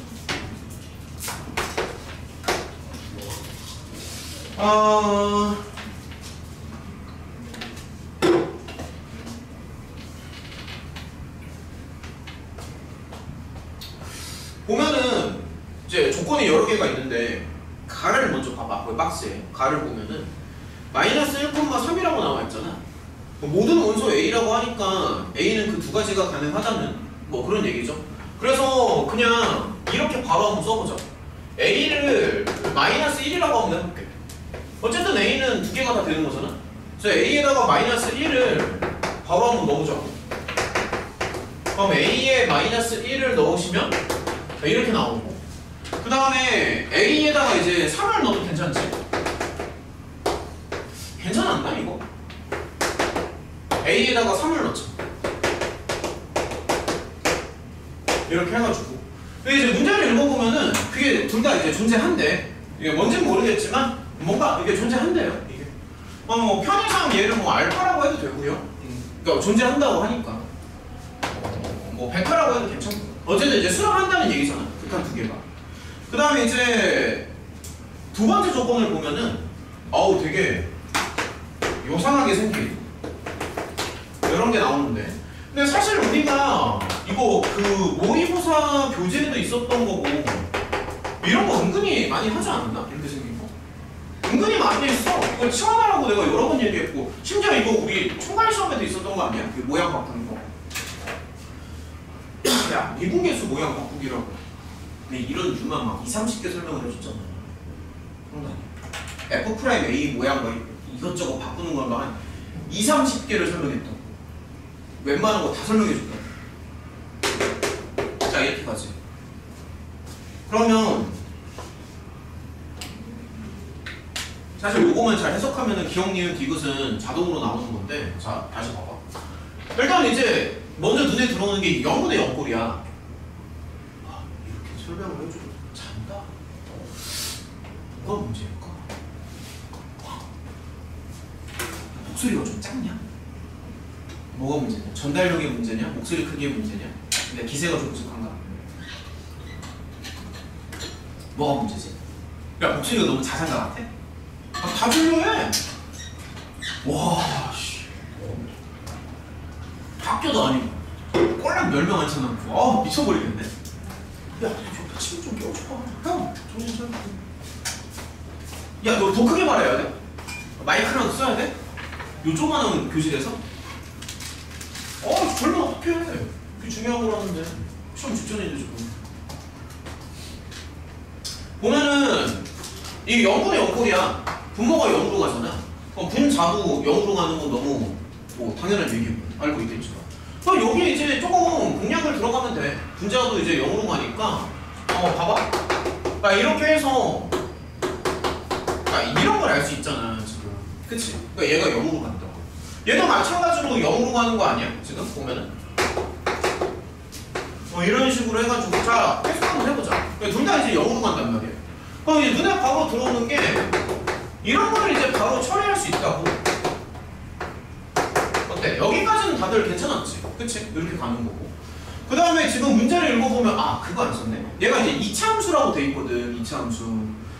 보면은 이제 조건이 여러 개가 있는데 가를 먼저 봐봐. 그 박스에 가를 보면은 마이너스 1,3이라고 나와 있잖아. 모든 원소 A라고 하니까 A는 그 2가지가 가능하다는 뭐 그런 얘기죠. 그래서 그냥 이렇게 바로 한번 써보자. A를 마이너스 1이라고 한번 해볼게. 어쨌든 A는 2개가 다 되는 거잖아. 그래서 A에다가 마이너스 1을 바로 한번 넣어보자고. 그럼 A에 마이너스 1을 넣으시면 이렇게 나오고 그 다음에 A에다가 이제 3을 넣어도 괜찮지? 괜찮았나 이거? A에다가 3을 넣자. 이렇게 해가지고 근데 이제 문제를 읽어보면은 그게 둘 다 이제 존재한대. 이게 뭔지는 모르겠지만 뭔가 이게 존재한대요. 이게 뭐 편의상 얘를 뭐 알파라고 해도 되고요. 그러니까 존재한다고 하니까 뭐 베타라고 해도 괜찮고 어쨌든 이제 수렴한다는 얘기잖아. 극한 2개가. 그 다음에 이제 2번째 조건을 보면은 되게 요상하게 생긴 이런 게 나오는데 근데 사실 우리가 이거 그 모의고사 교재에도 있었던 거고 이런 거 은근히 많이 하지 않았나? 이렇게 생긴 거 은근히 많이 했어. 이걸 치환하라고 내가 여러 번 얘기했고 심지어 이거 우리 총괄 시험에도 있었던 거 아니야? 그 모양 바꾸는 거. 야 미분계수 모양 바꾸기라고. 근데 이런 유만 막 20-30개 설명을 해줬잖아. 상당히 F'A 모양 뭐 이것저것 바꾸는 걸 막 한 20-30개를 설명했다고. 웬만한 거 다 설명해줬다. 자 이렇게 가지. 그러면 사실 요거만 잘 해석하면은 기억, 니은, 디귿은 자동으로 나오는 건데 자 다시 봐봐. 일단 이제 먼저 눈에 들어오는 게 0분의 0꼴이야. 아, 이렇게 설명을 해주고 잔다? 뭐가 문제일까? 목소리가 좀 작냐? 뭐가 문제냐? 전달력이 문제냐? 목소리 크기의 문제냐? 근데 기세가 좀 부족한가? 뭐가 문제지? 야, 목소리가 너무 자상한 것 같아? 아, 다 별로해! 와, 씨. 학교도 아니고 꼴랑 10명 앉혀놓고 아 미쳐버리겠네. 야, 저 침 좀 껴줘. 형, 정신 차려. 야, 너 더 크게 말해야 돼? 마이크라도 써야 돼? 요 조그마한 교실에서? 별로 어떡해. 그게 중요한 거라는데. 시험 직전인데 지금. 보면은 이게 0분의 0꼴이야. 분모가 0으로 가잖아. 그럼 분자도 0으로 가는 건 너무 뭐 당연한 얘기고 알고 있겠죠. 그럼 여기 이제 조금 공략을 들어가면 돼. 분자도 이제 0으로 가니까 봐봐. 그러니까 이렇게 해서 그러니까 이런 걸 알 수 있잖아 지금. 그치? 그러니까 얘가 0으로 간다. 얘도 마찬가지로 0으로 가는 거 아니야? 지금 보면은 이런 식으로 해가지고 자 계속 한번 해보자. 둘 다 이제 0으로 간단 말이야. 그럼 이제 눈에 바로 들어오는 게 이런 걸 이제 바로 처리할 수 있다고. 어때? 여기까지는 다들 괜찮았지? 그치? 이렇게 가는 거고. 그 다음에 지금 문제를 읽어보면 그거 안 썼네? 얘가 이제 이차함수라고 돼 있거든. 이차함수.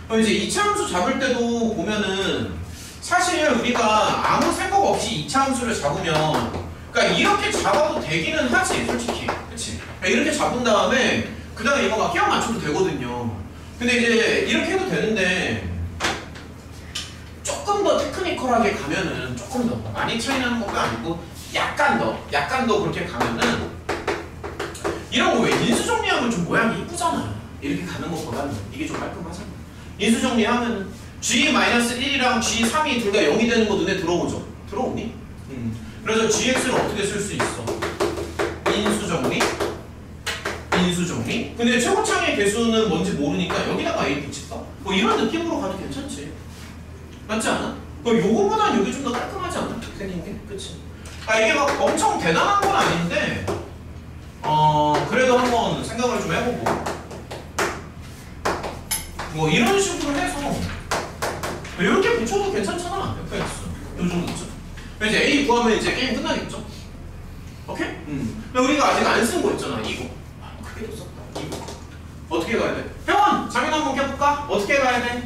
그럼 이제 이차함수 잡을 때도 보면은 사실 우리가 아무 생각 없이 이차함수를 잡으면 그러니까 이렇게 잡아도 되기는 하지 솔직히. 그치? 그러니까 이렇게 잡은 다음에 그 다음에 이거 막 끼워 맞춰도 되거든요. 근데 이제 이렇게 해도 되는데 조금 더 테크니컬하게 가면은 조금 더 많이 차이 나는 것도 아니고 약간 더 그렇게 가면은 이런 거 왜 인수 정리하면 좀 모양이 이쁘잖아. 이렇게 가는 것보다는 이게 좀 깔끔하잖아. 인수 정리하면은 G-1이랑 G3이 둘 다 0이 되는 거 눈에 들어오죠? 들어오니? 그래서 GX를 어떻게 쓸 수 있어? 인수 정리? 근데 최고창의 개수는 뭔지 모르니까 여기다가 A 붙일까? 뭐 이런 느낌으로 가도 괜찮지. 맞지 않아? 요거보단 여기 좀 더 깔끔하지 않아? 생긴 게? 그치? 이게 막 엄청 대단한 건 아닌데 그래도 한번 생각을 좀 해보고 뭐 이런 식으로 해서 이렇게 붙여도 괜찮잖아. FX 요 정도죠. 이제 A 구하면 이제 게임 끝나겠죠? 오케이? 근데 우리가 아직 안 쓴 거 있잖아. 이거 크게 도 썼다. 이거 어떻게 가야 돼? 회원! 장인 한번 껴볼까? 어떻게 가야 돼?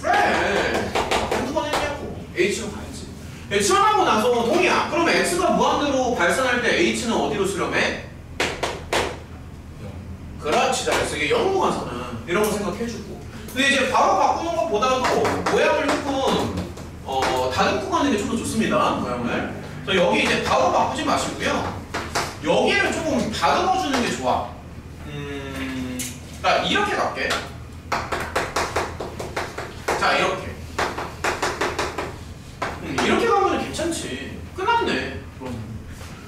그래! 한두 번 했냐고. H로 가야지. 치환하고 나서 동이야. 그러면 X가 무한대로 발산할 때 H는 어디로 수렴해? 그렇지, 잘했어. 이게 0으로 가잖아. 이런 거 생각해주고. 근데 이제 바로 바꾸는 것보다도 모양을 조금 다듬고 가는 게 좀 더 좋습니다. 모양을. 그래서 여기 이제 바로 바꾸지 마시고요. 여기를 조금 다듬어주는 게 좋아. 자, 이렇게 갈게. 자, 이렇게. 이렇게 가면 괜찮지. 끝났네. 그럼.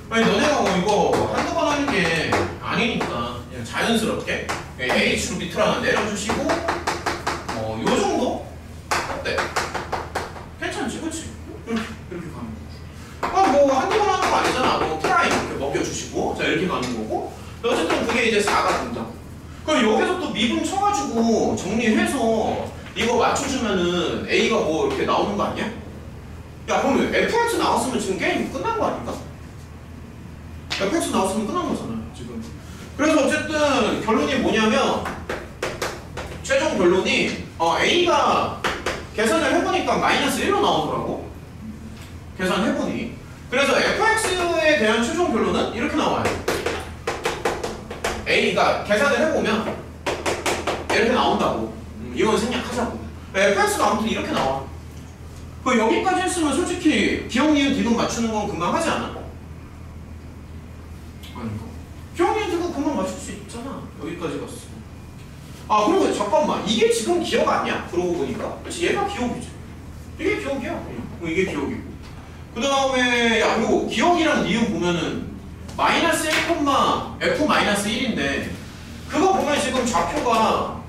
아니, 너네가 뭐 이거 한두 번 하는 게 아니니까 그냥 자연스럽게 H로 밑으로 하나 내려주시고 요 정도? 어때? 괜찮지, 그치? 이렇게 가는 거고. 뭐 한두 번 하는 거 아니잖아. 뭐 프라임 이렇게 먹여주시고 자, 이렇게 가는 거고. 어쨌든 그게 이제 4가 된다고. 그럼 여기서 또 미분 쳐가지고 정리해서 이거 맞춰주면은 A가 뭐 이렇게 나오는 거 아니야? 야, 그럼 FX 나왔으면 지금 게임 끝난 거 아닌가? FX 나왔으면 끝난 거잖아 지금. 그래서 어쨌든 결론이 뭐냐면 최종 결론이 A가 계산을 해보니까 마이너스 1로 나오더라고. 계산해보니. 그래서 FX에 대한 최종 결론은 이렇게 나와요. A가 계산을 해보면 이렇게 나온다고. 이건 생략하자고. FX가 아무튼 이렇게 나와. 여기까지 했으면 솔직히 기억, 니은, 디귿 맞추는 건 금방 하지 않아? 아닌가? 기억, 니은, 디귿 금방 맞출 수 있잖아. 여기까지 갔어. 그리고 잠깐만. 이게 지금 기억 아니야? 그러고 보니까. 그렇지, 얘가 기억이지. 이게 기억이야. 이게 기억이고. 그 다음에 그리고 기억이랑 니은 보면은 마이너스 1, F-1인데 그거 보면 지금 좌표가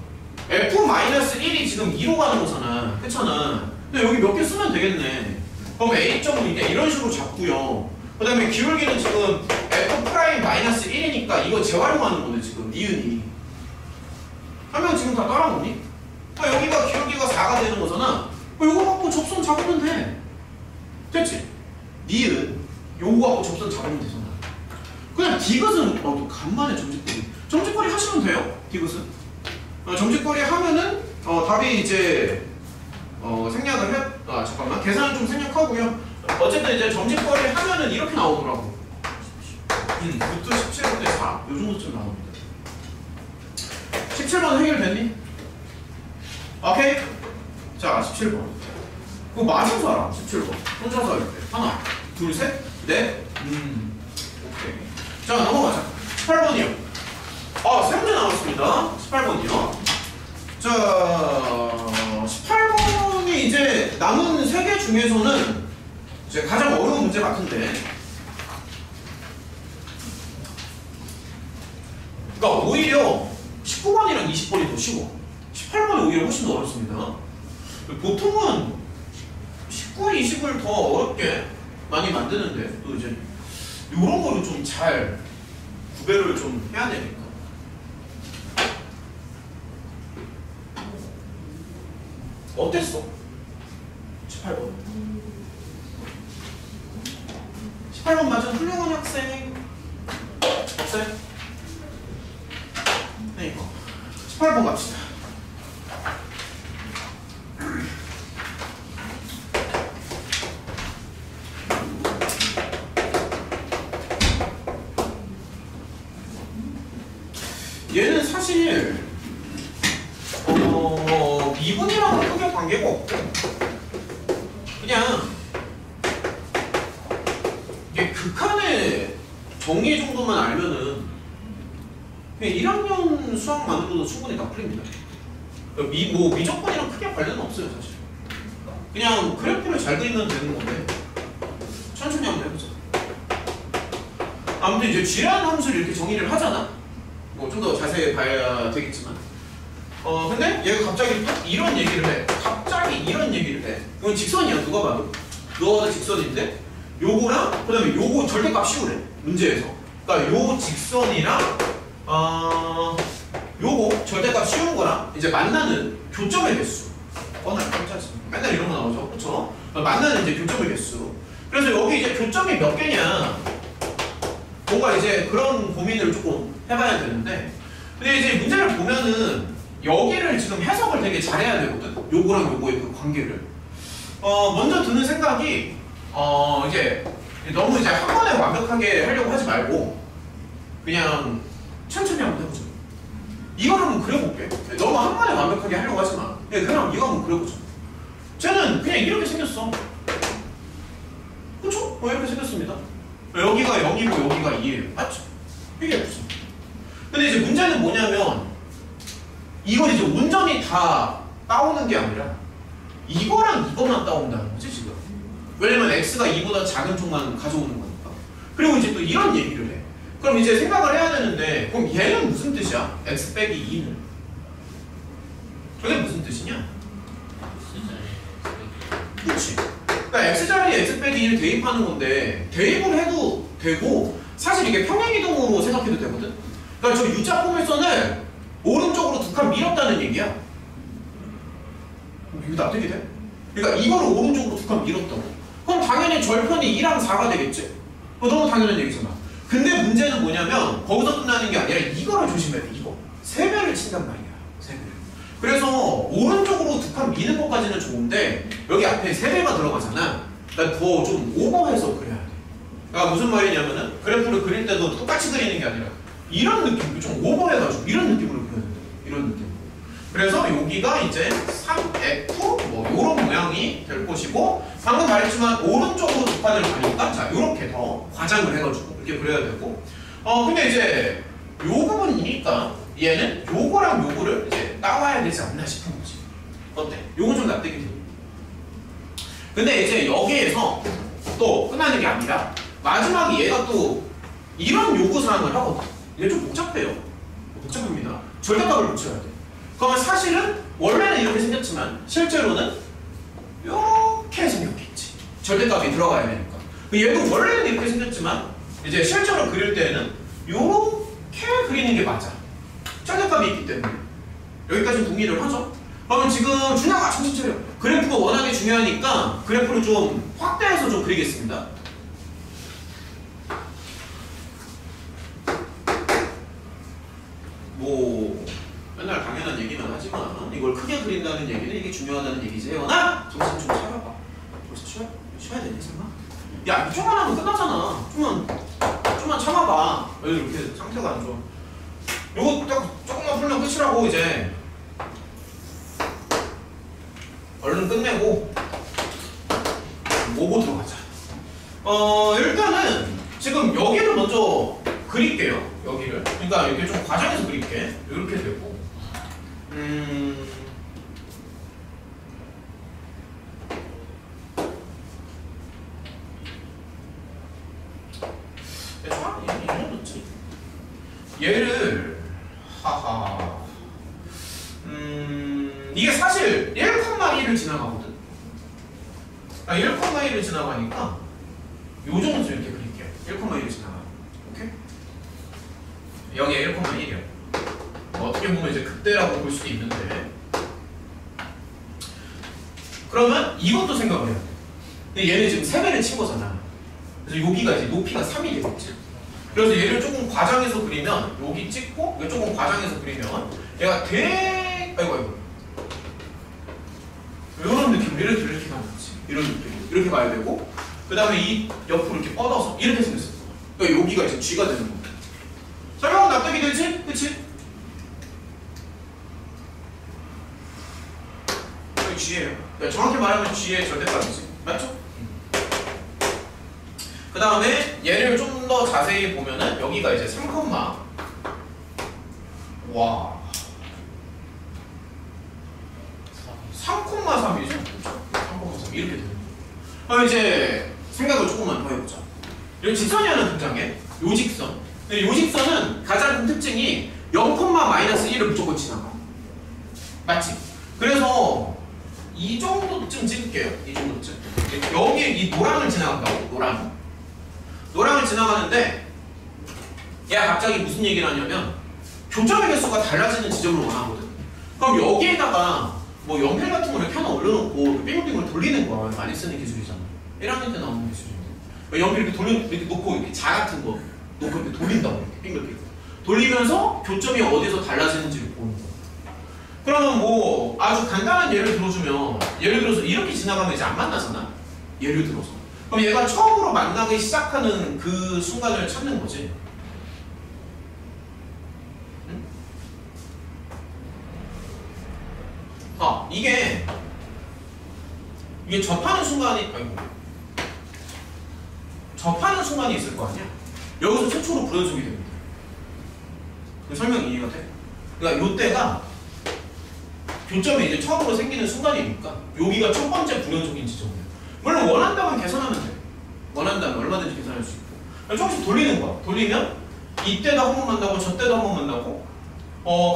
F-1이 지금 2로 가는 거잖아. 그렇잖아. 근데 여기 몇 개 쓰면 되겠네. 그럼 A점은 이제 이런 식으로 잡고요. 그 다음에 기울기는 지금 F'-1이니까 이거 재활용하는 거네 지금 니은이. 하면 지금 다 따라오니? 여기가 기울기가 4가 되는 거잖아. 이거 갖고 접선 잡으면 돼. 됐지? 니은 요거 갖고 접선 잡으면 되잖아. 그냥 디귿은 또 간만에 점집거리. 점집거리 하시면 돼요. 디귿은. 점집거리 하면은 답이 이제 생략을 해. 잠깐만 계산을 좀 생략하고요. 어쨌든 이제 점집거리 하면은 이렇게 나오더라고. 루트 17분의 4. 요 정도쯤 나옵니다. 17번 해결됐니? 오케이? 자, 17번. 그거 맞아서 알아, 17번. 혼자서 할 때. 하나, 둘, 셋, 넷. 오케이. 자, 넘어가자. 18번이요. 세 문제 남았습니다. 18번이요. 자, 18번이 이제 남은 3개 중에서는 이제 가장 어려운 문제 같은데. 그러니까 오히려 19번이랑 20번이 더 쉬워. 18번이 오히려 훨씬 더 어렵습니다. 보통은 19, 20을 더 어렵게 많이 만드는데 또 이제 이런 거를 좀 잘 구별을 좀 해야 되니까. 어땠어? 18번. 18번 맞은 훌륭한 학생. 없어요? 네, 이거. 18번 갑시다. 얘는 사실 미분이랑은 크게 관계가 없고 그냥 이게 극한의 정의 정도만 알면은 그냥 1학년 수학만으로도 충분히 다 풀립니다. 미적분이랑 크게 관련은 없어요 사실. 그냥 그래프를 잘 그리면 되는 건데 천천히 한번 해보자. 아무튼 이제 G라는 함수를 이렇게 정의를 하잖아. 뭐 좀 더 자세히 봐야 되겠지만 근데 얘가 갑자기 딱 이런 얘기를 해. 갑자기 이런 얘기를 해. 이건 직선이야 누가 봐도. 누가 봐도 직선인데 요거랑 그 다음에 요거 절대값 씌우래 문제에서. 그러니까 요 직선이랑 요거 절대값 씌우는 거랑 이제 만나는 교점의 개수. 뻔할 뻔짜지. 맨날 이런 거 나오죠. 그쵸? 만나는 이제 교점의 개수. 그래서 여기 이제 교점이 몇 개냐 뭔가 이제 그런 고민을 조금 해봐야 되는데 근데 이제 문제를 보면은 여기를 지금 해석을 되게 잘해야 되거든. 요거랑 요거의 그 관계를. 먼저 드는 생각이 이제 너무 이제 한 번에 완벽하게 하려고 하지 말고 그냥 천천히 한번 해보자. 이거를 한번 그려볼게. 너무 한 번에 완벽하게 하려고 하지 마. 그냥 이거 한번 그려보자. 쟤는 그냥 이렇게 생겼어. 그쵸? 이렇게 생겼습니다. 여기가 0이고 여기가 2예요. 맞죠? 이게 무슨? 근데 이제 문제는 뭐냐면 이건 이제 온전히 다 따오는 게 아니라 이거랑 이거만 따온다는 거지 지금. 왜냐면 x가 2보다 작은 쪽만 가져오는 거니까. 그리고 이제 또 이런 얘기를 해. 그럼 이제 생각을 해야 되는데 그럼 얘는 무슨 뜻이야? x 빼기 2는 저게 무슨 뜻이냐? 그렇지. 그러니까 x자리에 x 빼기 1을 대입하는 건데 대입을 해도 되고 사실 이게 평행이동으로 생각해도 되거든. 그러니까 저 U자 포메선을 오른쪽으로 두 칸 밀었다는 얘기야. 이거 납득이 돼? 그러니까 이거를 오른쪽으로 두 칸 밀었다고. 그럼 당연히 절편이 2랑 4가 되겠지? 너무 당연한 얘기잖아. 근데 문제는 뭐냐면 거기서 끝나는 게 아니라 이거를 조심해야 돼. 이거 3배를 친단 말이야. 3배를. 그래서 오른쪽으로 두 칸 미는 것까지는 좋은데 여기 앞에 3배가 들어가잖아. 그러니까 더 좀 오버해서 그려야 돼. 그러니까 무슨 말이냐면은 그래프를 그릴 때도 똑같이 그리는 게 아니라 이런 느낌, 좀 오버해가지고 이런 느낌으로 그려야 돼. 이런 느낌. 그래서 여기가 이제 3F 뭐 이런 모양이 될 것이고 방금 말했지만 오른쪽으로 두 칸을 가니까 자 이렇게 더 과장을 해가지고 이렇게 그려야 되고 근데 이제 요 부분이니까 얘는 요거랑 요거를 이제 따와야 되지 않나 싶은 거지. 어때? 요건 좀 납득이 돼. 근데 이제 여기에서 또 끝나는 게 아니라 마지막에 얘가 또 이런 요구사항을 하거든. 이게 좀 복잡해요. 복잡합니다. 절대값을 붙여야 돼. 그러면 사실은 원래는 이렇게 생겼지만 실제로는 이렇게 절대값이 들어가야 되니까. 얘도 원래는 이렇게 생겼지만 이제 실제로 그릴 때는 요렇게 그리는 게 맞아. 절대값이 있기 때문에. 여기까지는 동의를 하죠. 그러면 지금 준영아 정신 차려. 그래프가 워낙에 중요하니까 그래프를 좀 확대해서 좀 그리겠습니다. 뭐 맨날 당연한 얘기만 하지만 이걸 크게 그린다는 얘기는 이게 중요하다는 얘기지. 혜원아 정신 좀 차려봐. 벌써 쉬어야 되니 설마? 야 이쪽만 하면 끝나잖아. 좀만 참아봐. 왜 이렇게 상태가 안 좋아? 요거 딱 조금만 풀면 끝이라고. 이제 얼른 끝내고 뭐고 들어가자. 일단은 지금 여기를 먼저 그릴게요. 여기를. 그러니까 이렇게 좀 과장해서 그릴게. 이렇게 되고. 이 정도지. 얘를 하하. 이게 사실 1,1을 지나가거든. 1,1을 지나가니까 요 정도 좀 이렇게 그릴게요. 1,1을 지나가. 오케이? 여기에 1,1이야. 어떻게 보면 이제 그때라고 볼 수도 있는데. 그러면 이것도 생각을 해야 돼. 근데 얘는 지금 3배를 친 거잖아. 그래서 여기가 이제 높이가 3이 되겠지. 그래서 얘를 조금 과장해서 그리면 여기 찍고 이거 조금 과장해서 그리면 얘가 아이고 이런 느낌 이렇게 가는 거지. 이런 느낌 이렇게 가야 되고 그 다음에 이 옆으로 이렇게 뻗어서 이렇게 생겼어. 그러니까 여기가 이제 G가 되는 거야. 설명은 납득이 되지? 그치? 여기 G예요. 그러니까 정확히 말하면 G의 절대값이지. 맞죠? 그 다음에 얘를 좀 더 자세히 보면은 여기가 이제 3, 와 3,3이죠? 3,3 이렇게 되는 거예요. 그럼 이제 생각을 조금만 더 해보자. 여기 직선이 하나 등장해. 요 직선. 근데 요 직선은 가장 큰 특징이 0,-1을 무조건 지나가. 맞지? 그래서 이 정도쯤 찍을게요. 이 정도쯤. 여기에 이 노랑을 지나간다고. 노랑을 지나가는데 얘가 갑자기 무슨 얘기를 하냐면 교점의 개수가 달라지는 지점을 원하거든. 그럼 여기에다가 뭐 연필 같은 거를 켜놓아 올려놓고 빙글빙글 돌리는 거야. 많이 쓰는 기술이잖아. 1학년 때 나오는 기술인데 연필 이렇게 놓고 이렇게 자 같은 거 놓고 이렇게 돌린다고. 이렇게 빙글빙글 돌리면서 교점이 어디서 달라지는지를 보는 거야. 그러면 뭐 아주 간단한 예를 들어주면 예를 들어서 이렇게 지나가면 이제 안 만나잖아. 예를 들어서 그럼 얘가 처음으로 만나기 시작하는 그 순간을 찾는 거지. 응? 이게 접하는 순간이 접하는 순간이 있을 거 아니야. 여기서 최초로 불연속이 됩니다. 설명 이해가 돼? 그러니까 요때가 교점이 이제 처음으로 생기는 순간이니까 여기가 첫 번째 불연속인 지점이에요. 물론 원한다면 계산하면 돼. 원한다면 얼마든지 계산할 수 있고. 조금씩 돌리는 거야. 돌리면 이때도 한 번 만나고 저때도 한 번 만나고.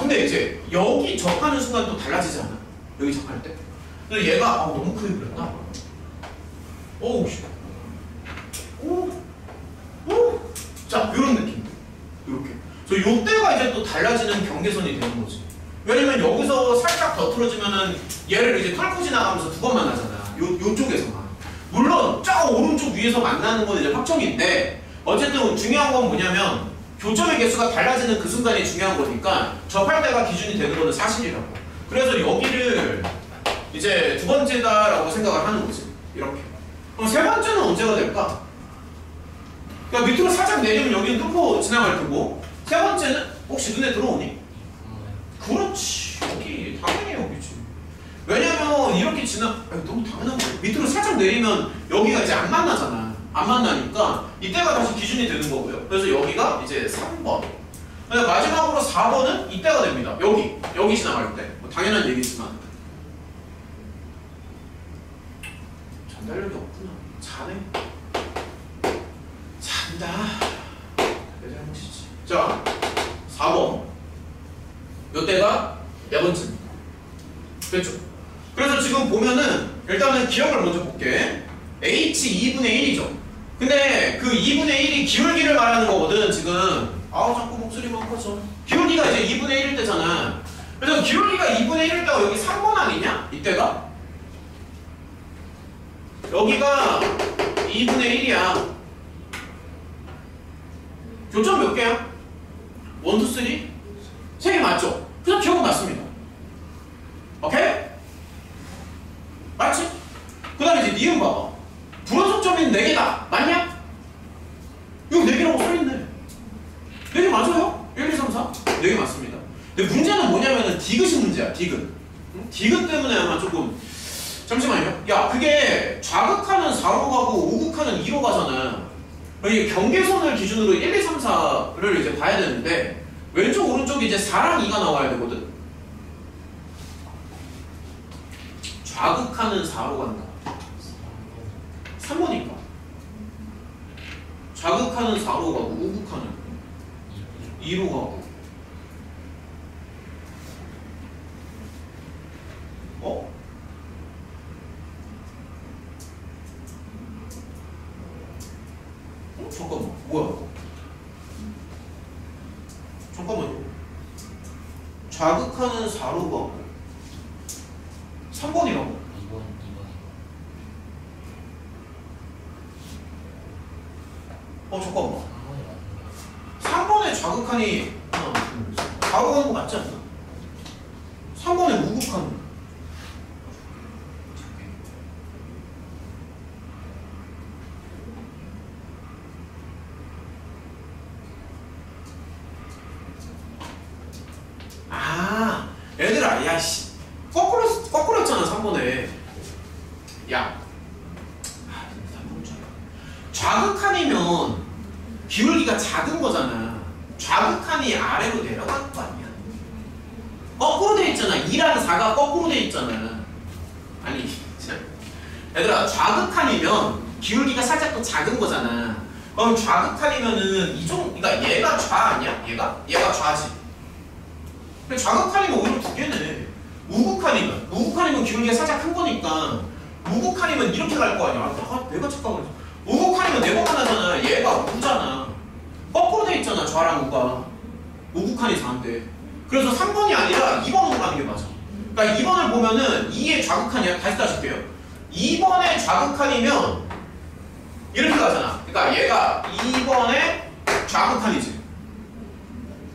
근데 이제 여기 접하는 순간 또 달라지지 않아? 여기 접할 때. 근데 얘가 너무 크게 그렸나? 오우 씨. 자, 요런 느낌. 이렇게. 그래서 요때가 이제 또 달라지는 경계선이 되는 거지. 왜냐면 여기서 살짝 더 틀어지면은 얘를 이제 털고 지나가면서 두 번 만나잖아. 요쪽에서만. 물론 저 오른쪽 위에서 만나는 건 이제 확정인데 어쨌든 중요한 건 뭐냐면 교점의 개수가 달라지는 그 순간이 중요한 거니까 접할 때가 기준이 되는 거는 사실이라고. 그래서 여기를 이제 두 번째다라고 생각을 하는 거지. 이렇게. 그럼 세 번째는 언제가 될까? 그러니까 밑으로 살짝 내리면 여기는 뚫고 지나갈 테고 세 번째는 혹시 눈에 들어오니? 그렇지. 여기 당연히 여기지. 왜냐면 이렇게 너무 당연한 거야. 밑으로 살짝 내리면 여기가 이제 안 만나잖아. 안 만나니까 이때가 다시 기준이 되는 거고요. 그래서 여기가 이제 3번. 마지막으로 4번은 이때가 됩니다. 여기 지나갈 때. 뭐 당연한 얘기지만 전달력이 없구나. 자네. 잔다. 내 잘못이지. 자, 4번. 요때가 네 번째입니다. 됐죠? 그래서 지금 보면은 일단은 기억을 먼저 볼게. H 근데 그 2분의 1이 기울기를 말하는 거거든 지금. 아우 자꾸 목소리만 커져. 기울기가 이제 2분의 1일 때잖아. 그래서 기울기가 2분의 1일 때가 여기 3번 아니냐? 이때가? 여기가 2분의 1이야. 교점 몇 개야? 1, 2, 3? 3개 맞죠? 그냥 기억은 맞습니다. 오케이? 맞지? 그 다음에 이제 니은 봐봐. 불원속점인 4개다. 맞냐? 이거 4개라고 써있네. 4개 맞아요? 1, 2, 3, 4? 4개 맞습니다. 근데 문제는 뭐냐면은 디귿이 문제야. 디귿. 응? 디귿 때문에 아마 조금. 잠시만요. 야, 그게 좌극하는 4로 가고 우극하는 2로 가잖아. 이게 경계선을 기준으로 1, 2, 3, 4를 이제 봐야 되는데 왼쪽 오른쪽이 이제 4랑 2가 나와야 되거든. 좌극하는 4로 간다. 3번이니까. 좌극하는 4로 가고 우극하는 2로 가고. 어? 잠깐만, 뭐야? 잠깐만요. 좌극하는 4로 가고 3번이라고? 2번. 잠깐만. 3번이 맞는 3번에 좌극하니 하나, 둘, 셋. 4로 가는 거 맞지 않나? 3번에 우극하는. 아, 얘들아, 야, 씨. 거꾸로 했잖아, 3번에. 야. 좌극한이면 기울기가 작은 거잖아. 좌극한이 아래로 내려갈 거 아니야. 거꾸로 돼 있잖아. 2랑 4가 거꾸로 돼 있잖아. 아니, 얘들아, 좌극한이면 기울기가 살짝 더 작은 거잖아. 그럼 좌극한이면은 그러니까 얘가 좌 아니야? 얘가 좌지. 근데 좌극한이면 오히려 2개네. 우극한이면 기울기가 살짝 큰 거니까 우극한이면 이렇게 갈 거 아니야. 내가 착각을 했어. 우극한이면 4번만 하잖아. 얘가 우잖아. 거꾸로 돼 있잖아. 좌랑 우가. 우극한이 4인데. 그래서 3번이 아니라 2번으로 가는 게 맞아. 그러니까 2번을 보면은 2의 좌극한이야. 다시 따질게요. 2번의 좌극한이면 이렇게 가잖아. 그러니까 얘가 2번의 좌극한이지.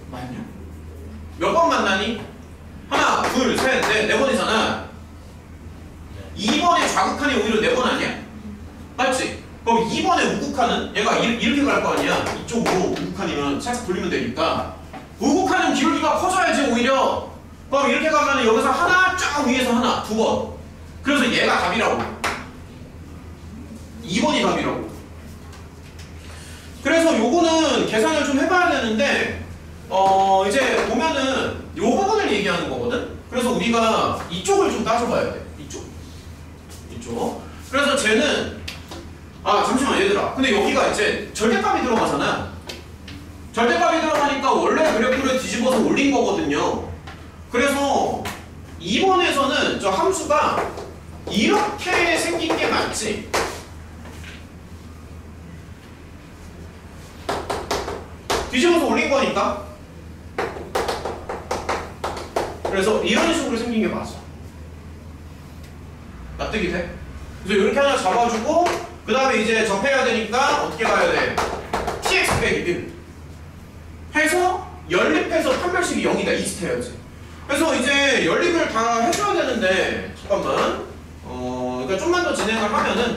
맞냐? 몇 번 만나니? 하나, 둘, 셋, 넷, 4번이잖아. 2번의 좌극한이 오히려 4번 아니야? 맞지? 그럼 2번의 우극한은 얘가 이렇게 갈 거 아니야? 이쪽으로 우극한이면 살짝 돌리면 되니까 우극한은 기울기가 커져야지 오히려. 그럼 이렇게 가면 여기서 하나, 쫙 위에서 하나, 2번. 그래서 얘가 답이라고. 2번이 답이라고. 그래서 요거는 계산을 좀 해봐야 되는데 이제 보면은 요 부분을 얘기하는 거거든. 그래서 우리가 이쪽을 좀 따져봐야 돼. 이쪽. 그래서 쟤는 잠시만 얘들아. 근데 여기가 이제 절대값이 들어가잖아. 절대값이 들어가니까 원래 그래프를 뒤집어서 올린 거거든요. 그래서 2번에서는 저 함수가 이렇게 생긴 게 맞지? 뒤집어서 올린 거니까. 그래서 이런 식으로 생긴 게 맞아. 납득이 돼? 그래서 이렇게 하나 잡아주고 그 다음에 이제 접해야 되니까 어떻게 가야 돼? tx 빼기 1 해서 연립해서 판별식이 0이다. 이 스테야지. 그래서 이제 연립을 다 해줘야 되는데 잠깐만 그러니까 좀만 더 진행을 하면은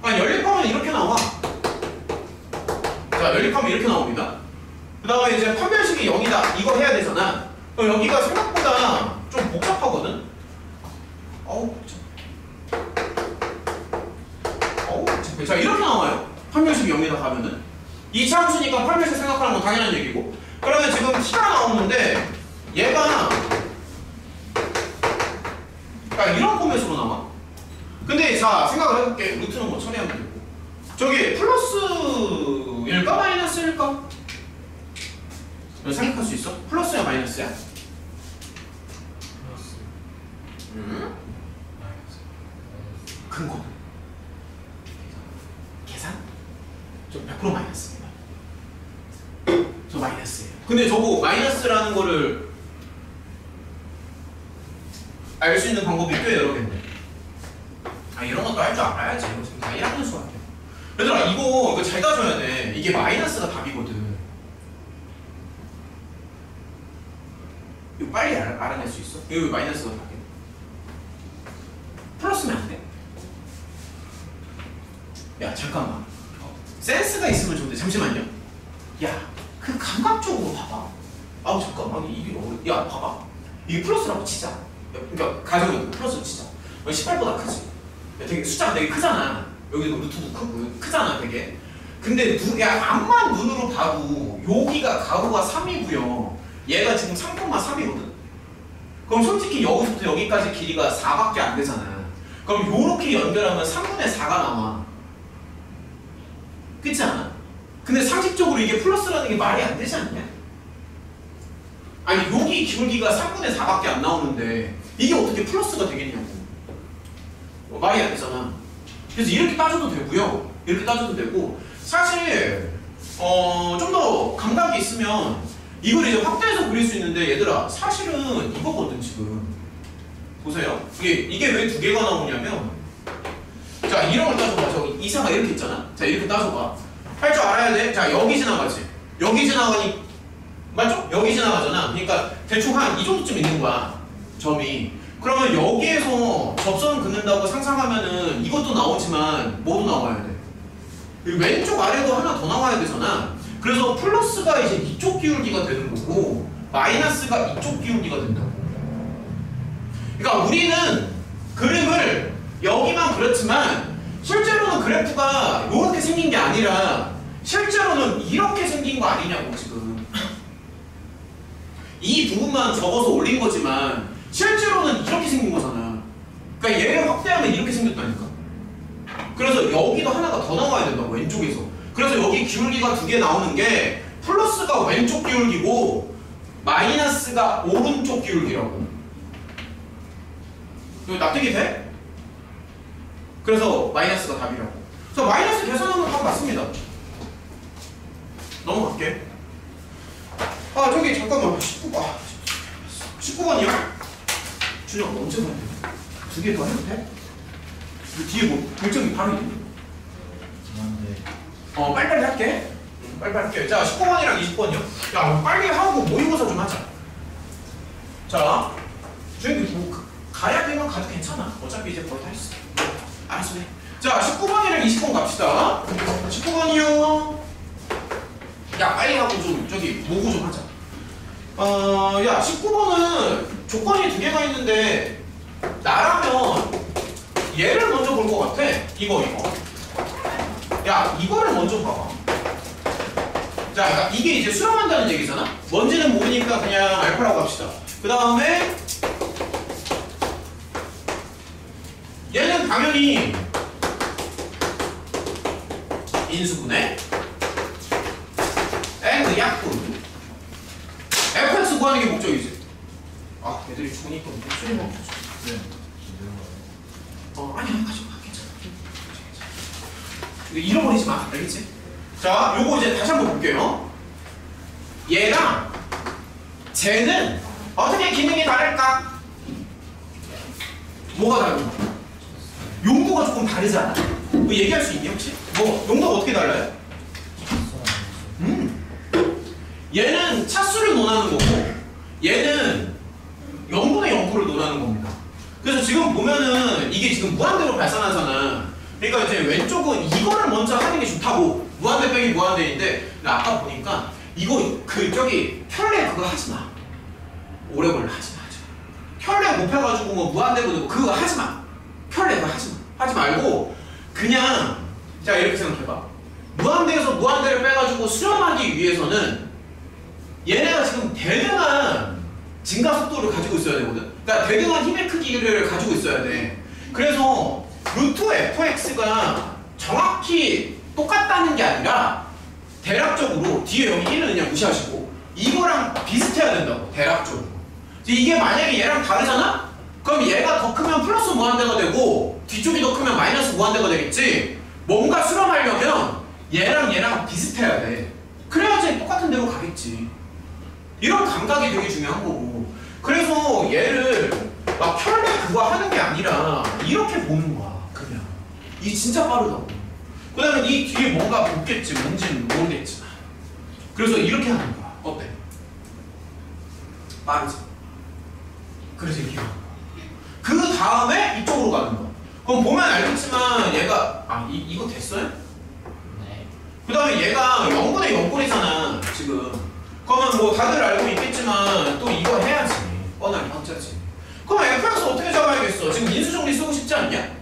연립하면 이렇게 나와. 자, 연립하면 이렇게 나옵니다. 그 다음에 이제 판별식이 0이다. 이거 해야 되잖아. 그럼 여기가 생각보다 좀 복잡하거든. 복잡해. 자, 이렇게 나와요. 판별식이 0이다 가면은 2차 함수니까 판별식 생각하는 건 당연한 얘기고. 그러면 지금 t가 나오는데 얘가 그러니까 이런 포맷으로 나와. 근데 자, 생각을 해볼게. 루트는 뭐 처리하면 되고. 저기 플러스일까 마이너스일까? 생각할 수 있어? 플러스야 마이너스야? 플러스. 큰 거. 저 100% 마이너스입니다. 저 마이너스예요. 근데 저거 마이너스라는 거를 알 수 있는 방법이 꽤 여러 개인데. 아, 이런 것도 할 줄 알아야지. 이거 지금 다 1학년 수학이야. 얘들아, 이거 잘 따져야 돼. 이게 마이너스가 답이거든. 이거 빨리 알아낼 수 있어? 이거 왜 마이너스가 답이야? 플러스면 안 돼. 야, 잠깐만. 센스가 있으면 좋은데, 잠시만요. 야, 그 감각적으로 봐봐. 아우, 잠깐만. 이게 야, 봐봐. 이게 플러스라고 치자. 야, 그러니까 가정이 플러스로 치자. 18보다 크지? 야, 되게 숫자가 되게 크잖아. 여기도 루트도 크잖아, 되게. 근데 야, 앞만 눈으로 봐도 여기가 가로가 3이고요. 얘가 지금 3,3이거든. 그럼 솔직히 여기서부터 여기까지 길이가 4밖에 안 되잖아. 그럼 요렇게 연결하면 3분의 4가 나와. 그렇지 않아? 근데 상식적으로 이게 플러스라는 게 말이 안 되지 않냐? 아니, 여기 기울기가 3분의 4밖에 안 나오는데 이게 어떻게 플러스가 되겠냐고. 말이 안 되잖아. 그래서 이렇게 따져도 되고요. 이렇게 따져도 되고, 사실 좀 더 감각이 있으면 이걸 이제 확대해서 그릴 수 있는데, 얘들아, 사실은 이거거든. 지금 보세요. 이게 왜 두 개가 나오냐면, 자, 이런 걸 따져봐. 저기 이사가 이렇게 있잖아. 자, 이렇게 따져봐. 할 줄 알아야 돼. 자, 여기 지나가지. 여기 지나가니, 맞죠? 여기 지나가잖아. 그러니까 대충 한 이 정도쯤 있는 거야, 점이. 그러면 여기에서 접선을 긋는다고 상상하면은 이것도 나오지만 뭐도 나와야 돼? 왼쪽 아래도 하나 더 나와야 되잖아. 그래서 플러스가 이제 이쪽 기울기가 되는 거고, 마이너스가 이쪽 기울기가 된다고. 그러니까 우리는 그림을 여기만 그렇지만 실제로는 그래프가 이렇게 생긴 게 아니라 실제로는 이렇게 생긴 거 아니냐고. 지금 이 부분만 접어서 올린 거지만 실제로는 이렇게 생긴 거잖아. 그러니까 얘를 확대하면 이렇게 생겼다니까. 그래서 여기도 하나가 더 나와야 된다고, 왼쪽에서. 그래서 여기 기울기가 두 개 나오는 게 플러스가 왼쪽 기울기고 마이너스가 오른쪽 기울기라고. 이거 납득이 돼? 그래서 마이너스가 답이라고. 그래서 마이너스 계산하면 답 맞습니다. 넘어갈게. 아, 저기 잠깐만. 19번이요? 준영, 언제 가야 돼? 두 개 더 해도 돼? 그 뒤에 뭐 결정이 바로 있는데. 빨리빨리 할게. 빨리빨리 할게. 자, 19번이랑 20번이요. 야, 빨리 하고 모의고사 좀 하자. 자, 저희 뭐 가야 되면 가도 괜찮아. 어차피 이제 거의 다 했어. 알았어. 자, 19번이랑 20번 갑시다. 19번이요. 야, 빨리 하고 좀 저기 모고 좀 하자. 야, 19번은 조건이 두 개가 있는데 나라면 얘를 먼저 볼 것 같아. 이거. 야, 이거를 먼저 봐봐. 자, 그러니까 이게 이제 수렴한다는 얘기잖아. 뭔지는 모르니까 그냥 알파라고 합시다. 그 다음에 얘는 당연히 인수분해 and 약분 fx 구하는 게 목적이지. 아, 애들이 주니까 목소리 먹고 네. 아니야, 가져가. 괜찮아. 이거 잃어버리지 마. 알겠지? 자, 요거 이제 다시 한번 볼게요. 얘랑 쟤는 어떻게 기능이 다를까? 뭐가 다른가? 용도가 조금 다르잖아. 뭐 얘기할 수 있니 혹시? 뭐 용도가 어떻게 달라요? 얘는 차수를 논하는 거고 얘는 0분의 0코를 논하는 겁니다. 그래서 지금 보면은 이게 지금 무한대로 발산하잖아. 그러니까 이제 왼쪽은 이거를 먼저 하는 게 좋다고. 무한대 빼기 무한대인데 아까 보니까 이거 저기 혈례 그거 하지 마. 오래 걸려. 하지 마. 혈례 곱해가지고 뭐 무한대고 그거 하지 마. 혈례 그거 하지 마. 하지 말고 그냥 자 이렇게 생각해봐. 무한대에서 무한대를 빼가지고 수렴하기 위해서는 얘네가 지금 대등한 증가 속도를 가지고 있어야 되거든. 그러니까 대등한 힘의 크기를 가지고 있어야 돼. 그래서 루트 fx가 정확히 똑같다는 게 아니라 대략적으로 뒤에 여기 1은 그냥 무시하시고 이거랑 비슷해야 된다고. 대략적으로. 이게 만약에 얘랑 다르잖아? 그럼 얘가 더 크면 플러스 무한대가 되고 뒤쪽이 더 크면 마이너스 무한대가 되겠지. 뭔가 수렴하려면 얘랑 얘랑 비슷해야 돼. 그래야지 똑같은 데로 가겠지. 이런 감각이 되게 중요한 거고. 그래서 얘를 막 편리 그거 하는 게 아니라 이렇게 보는 거야. 그냥 이 진짜 빠르다고. 그 다음에 이 뒤에 뭔가 붙겠지 뭔지는 모르겠지만 그래서 이렇게 하는 거야. 어때? 빠르지? 그래서 이렇게 하는 거야. 그 다음에 이쪽으로 가는 거야. 그럼 보면 알겠지만 얘가 이거 됐어요? 네. 그 다음에 얘가 0분의 0꼴이잖아 지금. 그러면 뭐 다들 알고 있겠지만 또 이거 해야지. 뻔하게 확자지. 그럼 fx 어떻게 잡아야겠어? 지금 인수정리 쓰고 싶지 않냐?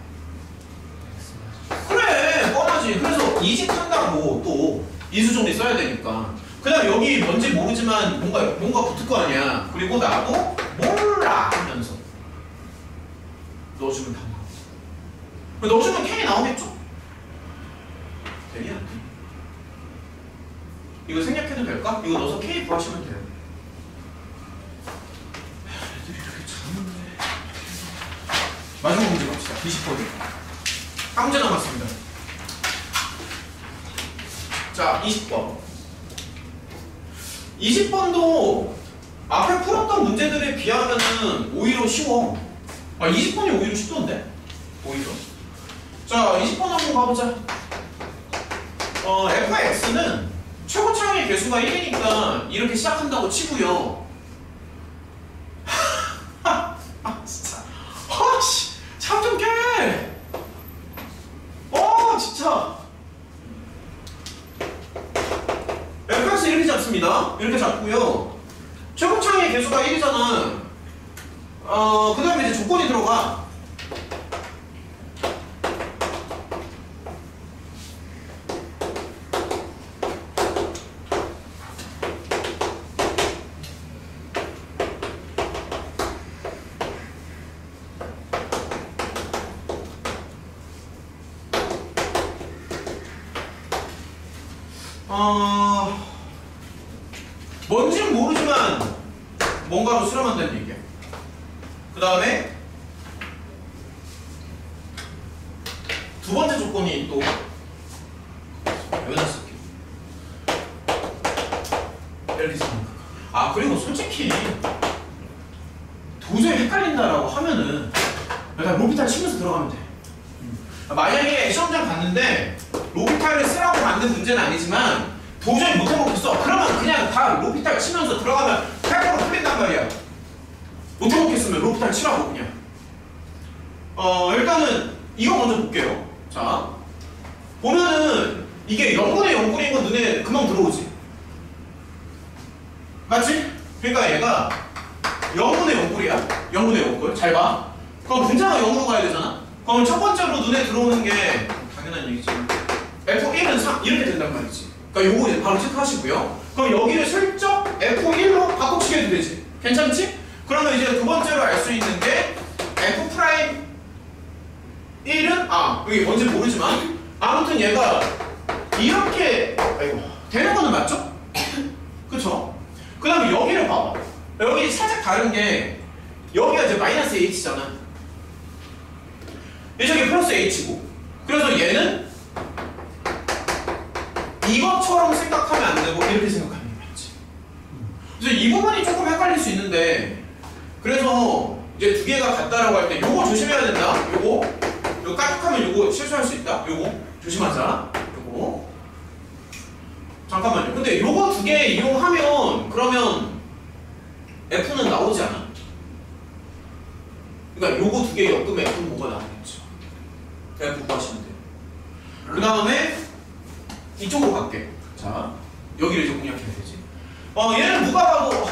그래 뻔하지. 그래서 이직한다고 또 인수정리 써야 되니까. 그 다음 여기 뭔지 모르지만 뭔가 붙을 거 아니야. 그리고 나도 몰라 하면서 넣어주면 다 나와. 넣어주면 K 나오겠죠? 되냐? 이거 생략해도 될까? 이거 넣어서 K 구하시면 돼요. 애들이 이렇게 잘하는데. 마지막 문제 갑시다. 20번. 한 문제 남았습니다. 자, 20번. 20번도 앞에 풀었던 문제들에 비하면은 오히려 쉬워. 20번이 오히려 쉽던데? 오히려. 자, 20번 한번 가보자. fx는 최고차의 개수가 1이니까 이렇게 시작한다고 치고요. 진짜. 씨. 참 좀 깨! 진짜. fx 이렇게 잡습니다. 이렇게 잡고요. 최고차의 개수가 1이잖아. 그 다음에 이제 조건이 들어가. 뭔지는 모르지만 뭔가로 수렴한다는 얘기야. 그 다음에 두 번째 조건이 또 여기다 쓸게. 이렇게 쓰니까. 그리고 솔직히 도저히 헷갈린다라고 하면은 일단 로피탈 치면서 들어가면 돼. 만약에 시험장 갔는데 로피탈을 쓰라고 만든 문제는 아니지만 도저히 못 해먹겠어. 그러면 그냥 다 로피탈 치면서 들어가면 8%로 풀린단 말이야. 못 해먹겠으면 로피탈 치라고 그냥. 일단은 이거 먼저 볼게요. 자, 보면은 이게 0분의 0꼴인 건 눈에 금방 들어오지. 맞지? 그러니까 얘가 0분의 0꼴이야. 0분의 0꼴. 잘 봐. 그럼 분자가 0으로 가야 되잖아. 그럼 첫 번째로 눈에 들어오는 게 당연한 얘기지만 F1은 3 이렇게 된단 말이지. 그러니까 요거 이제 바로 체크하시고요. 그럼 여기를 슬쩍 F1로 바꿔치기 해도 되지. 괜찮지? 그러면 이제 두 번째로 알 수 있는 게 F'1은 여기 뭔지 모르지만 아무튼 얘가 이렇게 되는 거는 맞죠? 그쵸? 그 다음에 여기를 봐봐. 여기 살짝 다른 게 여기가 이제 마이너스 H잖아. 저기 플러스 H고. 그래서 얘는 이것처럼 생각하면 안 되고 이렇게 생각하는 게 맞지. 그래서 이 부분이 조금 헷갈릴 수 있는데 그래서 이제 두 개가 같다라고 할 때 요거 조심해야 된다. 요거 까딱하면 요거 실수할 수 있다. 요거 조심하자. 요거 잠깐만요. 근데 요거 두 개 이용하면 그러면 F는 나오지 않아? 그러니까 요거 두 개 엮으면 F는 뭐가 나오겠죠. F 구하시면 돼요. 그 다음에 이쪽으로 갈게. 자, 여기를 이제 공략해야 되지. 얘는 누가 봐도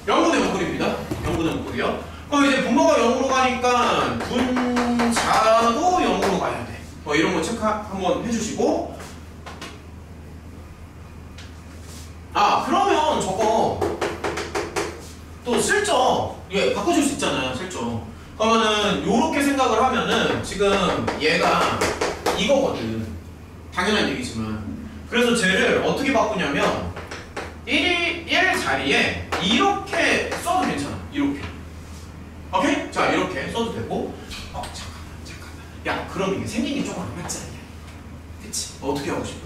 0분의 0꼴입니다. 0분의 0꼴이요. 그럼 이제 분모가 0으로 가니까 분자도 0으로 가야 돼. 이런 거 체크 한번 해주시고. 그러면 저거 또 슬쩍 바꿔줄 수 있잖아요. 슬쩍. 그러면은 요렇게 생각을 하면은 지금 얘가 이거거든. 당연한 얘기지만. 그래서 쟤를 어떻게 바꾸냐면 1 자리에 이렇게 써도 괜찮아. 이렇게. 오케이? 자, 이렇게 써도 되고. 잠깐만. 야, 그럼 이게 생긴 게 조금 안 맞지 않냐? 그치? 어떻게 하고 싶어?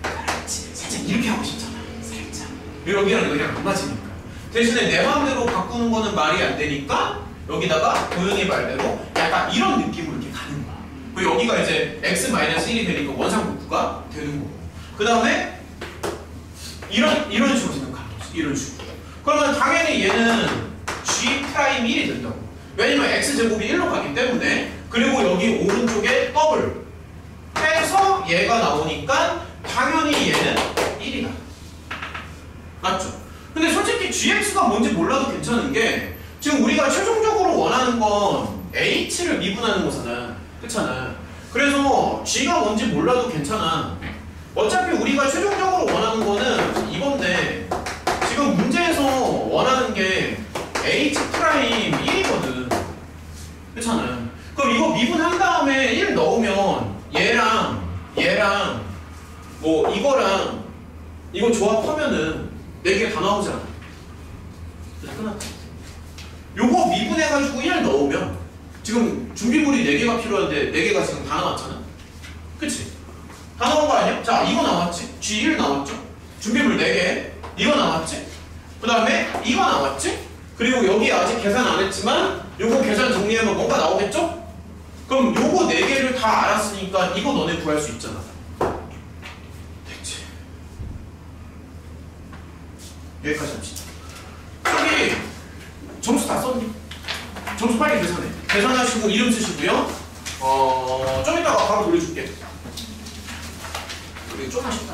그렇지. 살짝 이렇게 하고 싶잖아. 살짝. 여기랑 여기랑 안 맞으니까. 대신에 내 마음대로 바꾸는 거는 말이 안 되니까 여기다가 도윤이 말대로 약간 이런 느낌으로 이렇게 가는 거야. 그리고 여기가 이제 x-1이 되니까 원상복구가 되는 거고. 그 다음에 이런 식으로 생각하는 거지. 이런 식으로. 그러면 당연히 얘는 g'1이 된다고. 왜냐면 x제곱이 1로 가기 때문에. 그리고 여기 오른쪽에 더블 해서 얘가 나오니까 당연히 얘는 1이다. 맞죠? 근데 솔직히 gx가 뭔지 몰라도 괜찮은 게 지금 우리가 최종적으로 원하는 건 h를 미분하는 거잖아. 그렇잖아. 그래서 g가 뭔지 몰라도 괜찮아. 어차피 우리가 최종적으로 원하는 거는 이건데 지금 문제에서 원하는 게 h'1이거든. 그렇잖아. 그럼 이거 미분한 다음에 1 넣으면 얘랑 뭐 이거랑 이거 조합하면은 4개 다 나오잖아. 끝났다. 요거 미분해가지고 1 넣으면 지금 준비물이 4개가 필요한데 4개가 지금 다 나왔잖아. 그치? 다 나온 거 아니야? 자, 이거 나왔지? G1 나왔죠? 준비물 4개. 이거 나왔지? 그 다음에 이거 나왔지? 그리고 여기 아직 계산 안 했지만 요거 계산 정리하면 뭔가 나오겠죠? 그럼 요거 4개를 다 알았으니까 이거 너네 구할 수 있잖아. 됐지? 여기까지 합시다. 저기 점수 다 썼니? 점수 빨리 계산해. 계산하시고 이름 쓰시고요. 좀 이따가 바로 돌려줄게. 우리 좀 하실까?